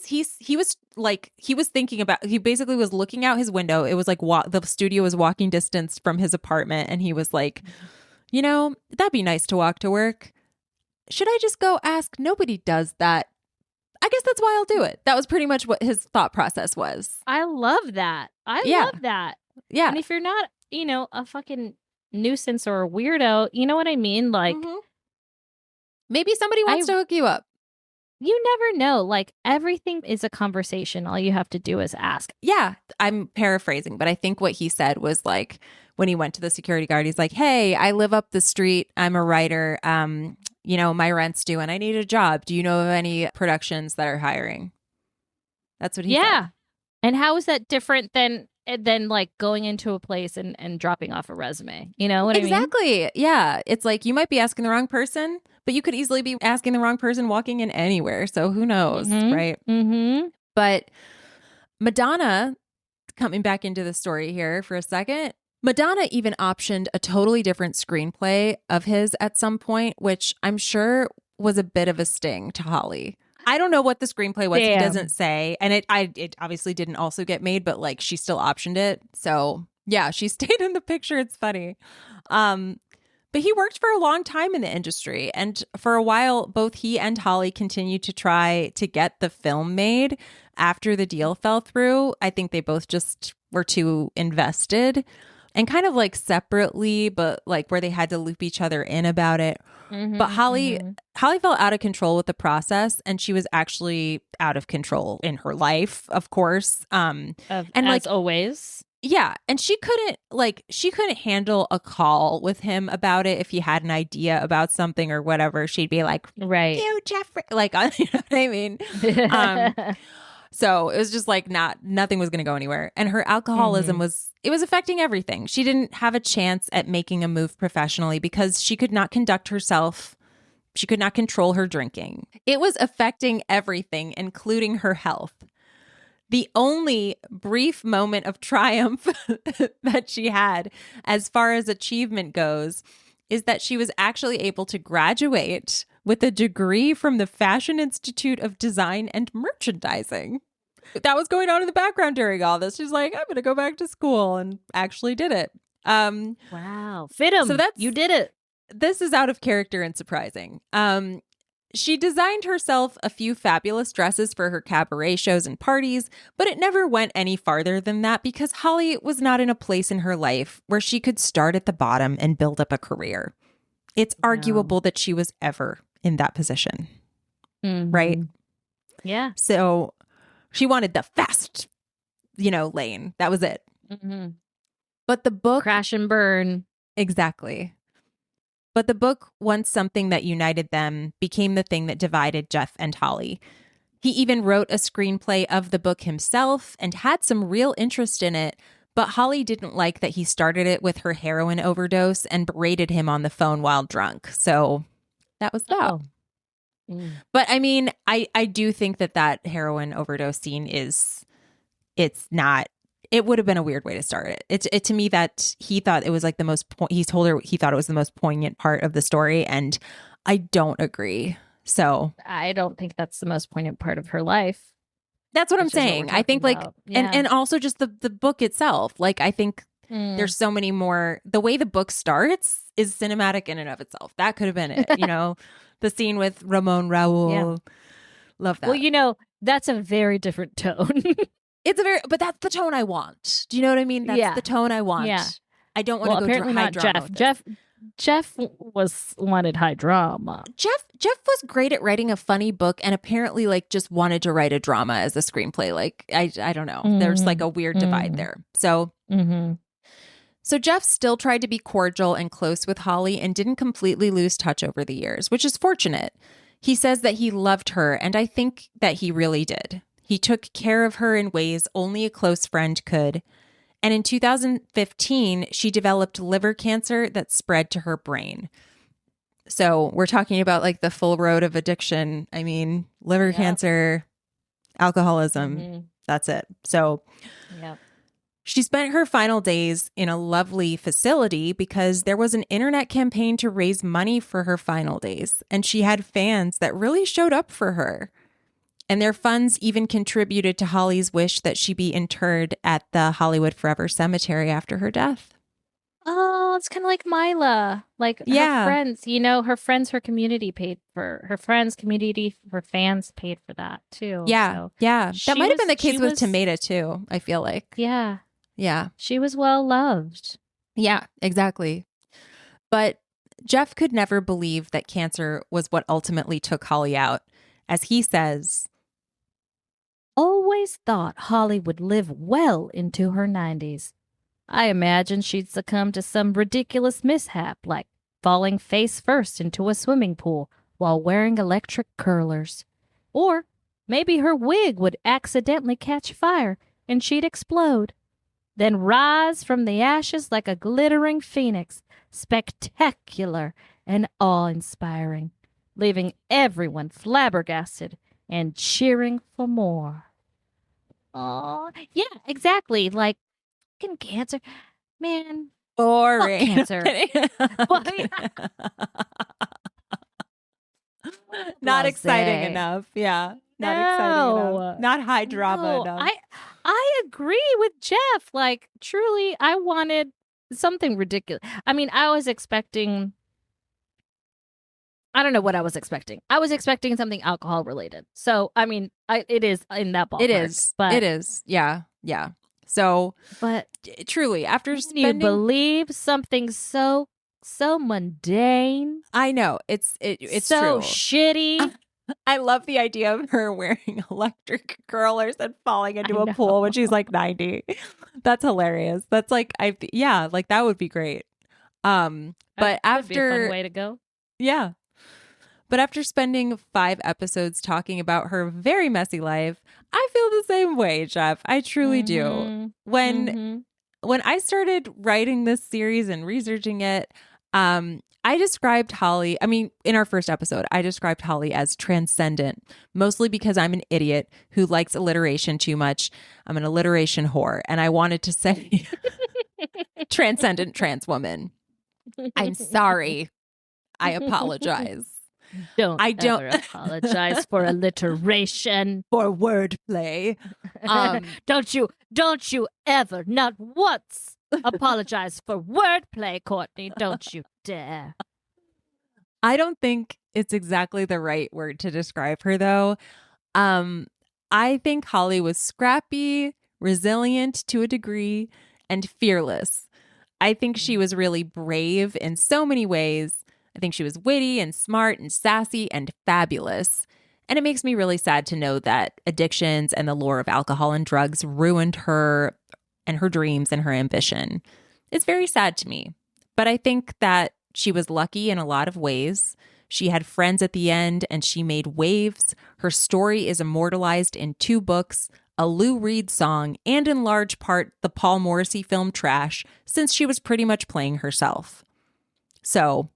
was thinking about, he basically was looking out his window. It was like the studio was walking distance from his apartment. And he was like, that'd be nice to walk to work. Should I just go ask? Nobody does that. I guess that's why I'll do it. That was pretty much what his thought process was. I love that. I love that. Yeah. And if you're not, a fucking nuisance or a weirdo, you know what I mean? Like, maybe somebody wants to hook you up. You never know. Like, everything is a conversation. All you have to do is ask. Yeah, I'm paraphrasing, but I think what he said was like, when he went to the security guard, he's like, hey, I live up the street. I'm a writer. My rent's due and I need a job. Do you know of any productions that are hiring? That's what he said. And how is that different than like going into a place and dropping off a resume? You know what I mean? Exactly. Yeah. It's like you might be asking the wrong person, but you could easily be asking the wrong person walking in anywhere. So who knows, right? Mm-hmm. But Madonna, coming back into the story here for a second, Madonna even optioned a totally different screenplay of his at some point, which I'm sure was a bit of a sting to Holly. I don't know what the screenplay was. Damn. He doesn't say. And it obviously didn't also get made, but like she still optioned it. So yeah, she stayed in the picture. It's funny. But he worked for a long time in the industry. And for a while, both he and Holly continued to try to get the film made after the deal fell through. I think they both just were too invested. And kind of like separately, but like where they had to loop each other in about it. But Holly felt out of control with the process, and she was actually out of control in her life, of course. And as always. Yeah. And she couldn't handle a call with him about it if he had an idea about something or whatever. She'd be like, right. You, Jeffrey. Like, you know what I mean? So it was just like nothing was going to go anywhere. And her alcoholism was affecting everything. She didn't have a chance at making a move professionally because she could not conduct herself. She could not control her drinking. It was affecting everything, including her health. The only brief moment of triumph that she had as far as achievement goes is that she was actually able to graduate with a degree from the Fashion Institute of Design and Merchandising. That was going on in the background during all this. She's like, I'm going to go back to school, and actually did it. Wow. Fit him. So you did it. This is out of character and surprising. She designed herself a few fabulous dresses for her cabaret shows and parties, but it never went any farther than that because Holly was not in a place in her life where she could start at the bottom and build up a career. It's arguable that she was ever in that position. Right? Yeah. So she wanted the fast, lane. That was it. But the book... Crash and burn. Exactly. But the book, once something that united them, became the thing that divided Jeff and Holly. He even wrote a screenplay of the book himself and had some real interest in it, but Holly didn't like that he started it with her heroin overdose and berated him on the phone while drunk. So that was that. But I mean, I do think that heroin overdose scene it would have been a weird way to start it. It to me that he thought it was like the most, he told her he thought it was the most poignant part of the story. And I don't agree. So I don't think that's the most poignant part of her life. That's what I'm saying. I think like, and also just the book itself. Like, I think there's so many more, the way the book starts is cinematic in and of itself. That could have been it. The scene with Ramon Raul. Yeah. Love that. Well, that's a very different tone. but that's the tone I want. Do you know what I mean? That's the tone I want. Yeah. I don't want to go apparently high not drama. Jeff wanted high drama. Jeff was great at writing a funny book, and apparently like just wanted to write a drama as a screenplay. Like I don't know. There's like a weird divide there. So So Jeff still tried to be cordial and close with Holly and didn't completely lose touch over the years, which is fortunate. He says that he loved her, and I think that he really did. He took care of her in ways only a close friend could. And in 2015, she developed liver cancer that spread to her brain. So we're talking about like the full road of addiction. I mean, liver cancer, alcoholism, that's it. So she spent her final days in a lovely facility because there was an internet campaign to raise money for her final days. And she had fans that really showed up for her. And their funds even contributed to Holly's wish that she be interred at the Hollywood Forever Cemetery after her death. Oh, it's kind of like Maila. Like her friends, her friends, her community paid for her friends, community, her fans paid for that too. Yeah. So yeah. That might have been the case with Tomato too, I feel like. Yeah. Yeah. She was well loved. Yeah, exactly. But Jeff could never believe that cancer was what ultimately took Holly out. As he says, always thought Holly would live well into her 90s. I imagined she'd succumb to some ridiculous mishap, like falling face first into a swimming pool while wearing electric curlers. Or maybe her wig would accidentally catch fire and she'd explode, then rise from the ashes like a glittering phoenix, spectacular and awe-inspiring, leaving everyone flabbergasted and cheering for more. Oh, yeah, exactly. Like, fucking cancer. Man. Boring. Cancer. Not exciting enough. Yeah. Not exciting enough. Not high drama enough. I agree with Jeff. Like, truly, I wanted something ridiculous. I mean, I was expecting... I don't know what I was expecting. I was expecting something alcohol related. So, I mean, it is in that ballpark. It is. But it is. Yeah. Yeah. So, but truly, after spending... you believe something so mundane? I know. It's so true. Shitty. I love the idea of her wearing electric curlers and falling into a pool when she's like 90. That's hilarious. That's like, like that would be great. But that'd be a fun way to go. Yeah. But after spending 5 episodes talking about her very messy life, I feel the same way, Jeff. I truly do. When I started writing this series and researching it, I described Holly, in our first episode, I described Holly as transcendent, mostly because I'm an idiot who likes alliteration too much. I'm an alliteration whore, and I wanted to say transcendent trans woman. I'm sorry. I apologize. I don't apologize for alliteration, for wordplay. Don't you ever, not once, apologize for wordplay, Courtney. Don't you dare. I don't think it's exactly the right word to describe her, though. I think Holly was scrappy, resilient to a degree, and fearless. I think she was really brave in so many ways. I think she was witty and smart and sassy and fabulous. And it makes me really sad to know that addictions and the lure of alcohol and drugs ruined her and her dreams and her ambition. It's very sad to me. But I think that she was lucky in a lot of ways. She had friends at the end and she made waves. Her story is immortalized in 2 books, a Lou Reed song, and in large part the Paul Morrissey film Trash, since she was pretty much playing herself. So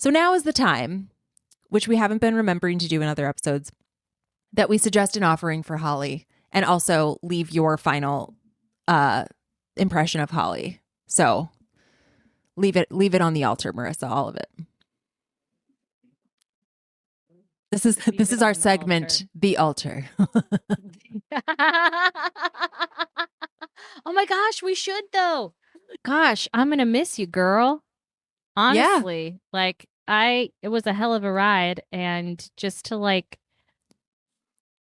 now is the time, which we haven't been remembering to do in other episodes, that we suggest an offering for Holly and also leave your final impression of Holly. So leave it on the altar, Marissa, all of it. This is our segment, The Altar. Oh my gosh, we should though. Gosh, I'm going to miss you, girl. Honestly, like it was a hell of a ride, and just to like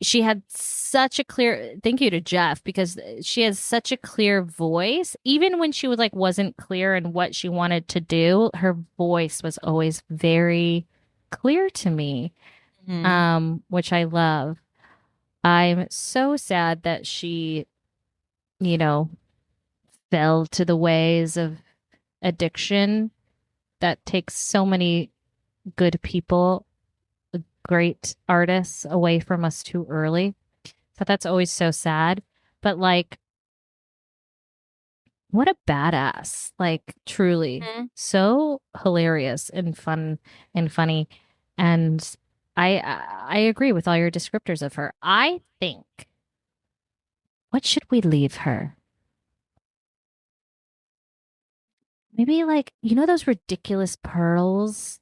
she had such a clear, thank you to Jeff, because she has such a clear voice. Even when she was like wasn't clear in what she wanted to do, her voice was always very clear to me. Which I love. I'm so sad that she, you know, fell to the ways of addiction that takes so many good people, great artists away from us too early. So that's always so sad. But like, what a badass. Like, truly so hilarious and fun and funny. And I agree with all your descriptors of her. I think, what should we leave her? Maybe like, you know, those ridiculous pearls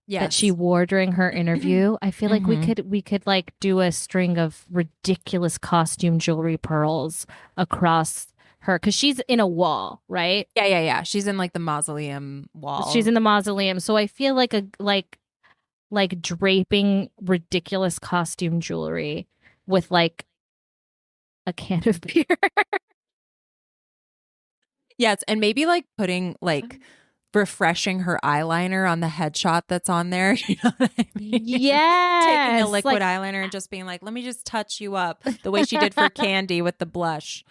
that she wore during her interview. I feel like we could like do a string of ridiculous costume jewelry pearls across her, because she's in a wall, right? Yeah. She's in like the mausoleum wall. She's in the mausoleum. So I feel like like draping ridiculous costume jewelry with like a can of beer. Yes, and maybe like putting like refreshing her eyeliner on the headshot that's on there. You know what I mean? Yes. Taking a liquid eyeliner and just being like, let me just touch you up the way she did for Candy with the blush.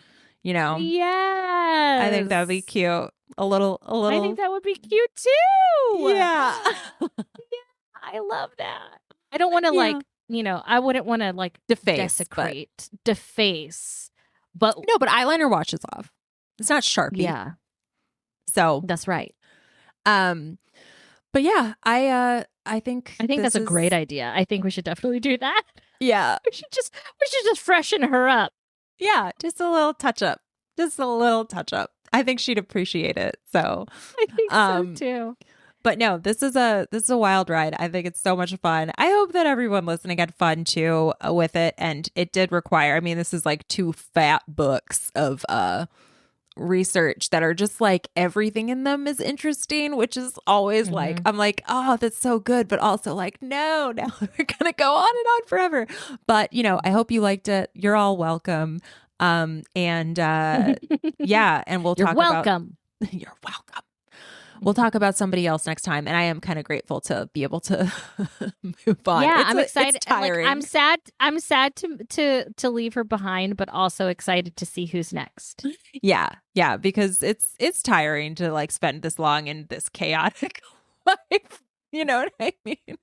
You know? Yes. I think that would be cute. A little. I think that would be cute too. Yeah. I love that. I don't want to like, you know, I wouldn't want to like deface, but no, but eyeliner washes off. It's not Sharpie. Yeah. So that's right. But yeah, I think that's a great idea. I think we should definitely do that. Yeah. We should just freshen her up. Yeah, just a little touch up. I think she'd appreciate it. So I think so too. But no, this is a wild ride. I think it's so much fun. I hope that everyone listening had fun too with it. And it did require, I mean, this is like 2 fat books of research that are just like everything in them is interesting, which is always like, I'm like, oh, that's so good, but also like, no, now we're gonna go on and on forever. But you know, I hope you liked it. You're all welcome. Yeah, and we'll talk about you're welcome. We'll talk about somebody else next time, and I am kind of grateful to be able to move on. Yeah, I'm excited. It's tiring. Like, I'm sad to leave her behind, but also excited to see who's next. Yeah, because it's tiring to like spend this long in this chaotic life. You know what I mean?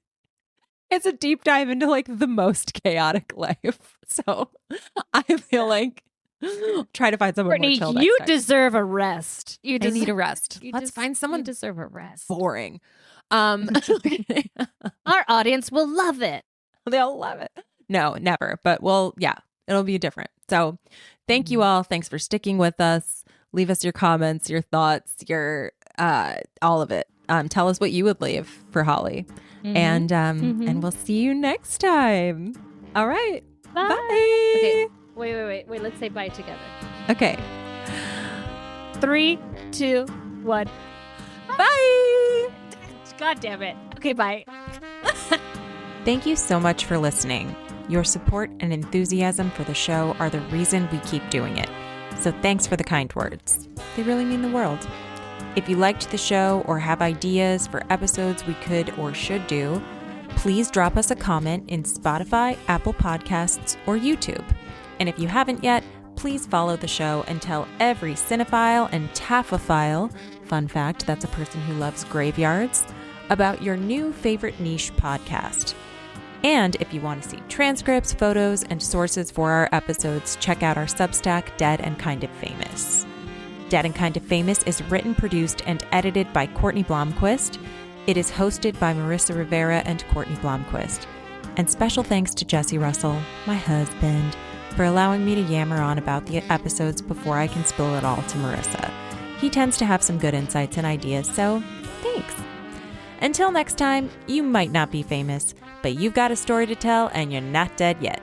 It's a deep dive into like the most chaotic life. So I feel like try to find someone Courtney, more chill. You deserve a rest. I need a rest. Let's find someone. You deserve a rest. Boring. Our audience will love it. They'll love it. No, never. But it'll be different. So thank you all. Thanks for sticking with us. Leave us your comments, your thoughts, your all of it. Tell us what you would leave for Holly. And we'll see you next time. All right. Bye. Bye. Okay. Wait. Let's say bye together. Okay. 3, 2, 1. Bye. God damn it. Okay, bye. Thank you so much for listening. Your support and enthusiasm for the show are the reason we keep doing it. So thanks for the kind words. They really mean the world. If you liked the show or have ideas for episodes we could or should do, please drop us a comment in Spotify, Apple Podcasts, or YouTube. And if you haven't yet, please follow the show and tell every cinephile and taphophile, fun fact, that's a person who loves graveyards, about your new favorite niche podcast. And if you want to see transcripts, photos, and sources for our episodes, check out our Substack, Dead and Kind of Famous. Dead and Kind of Famous is written, produced, and edited by Courtney Blomquist. It is hosted by Marissa Rivera and Courtney Blomquist. And special thanks to Jesse Russell, my husband, for allowing me to yammer on about the episodes before I can spill it all to Marissa. He tends to have some good insights and ideas, so thanks. Until next time, you might not be famous, but you've got a story to tell and you're not dead yet.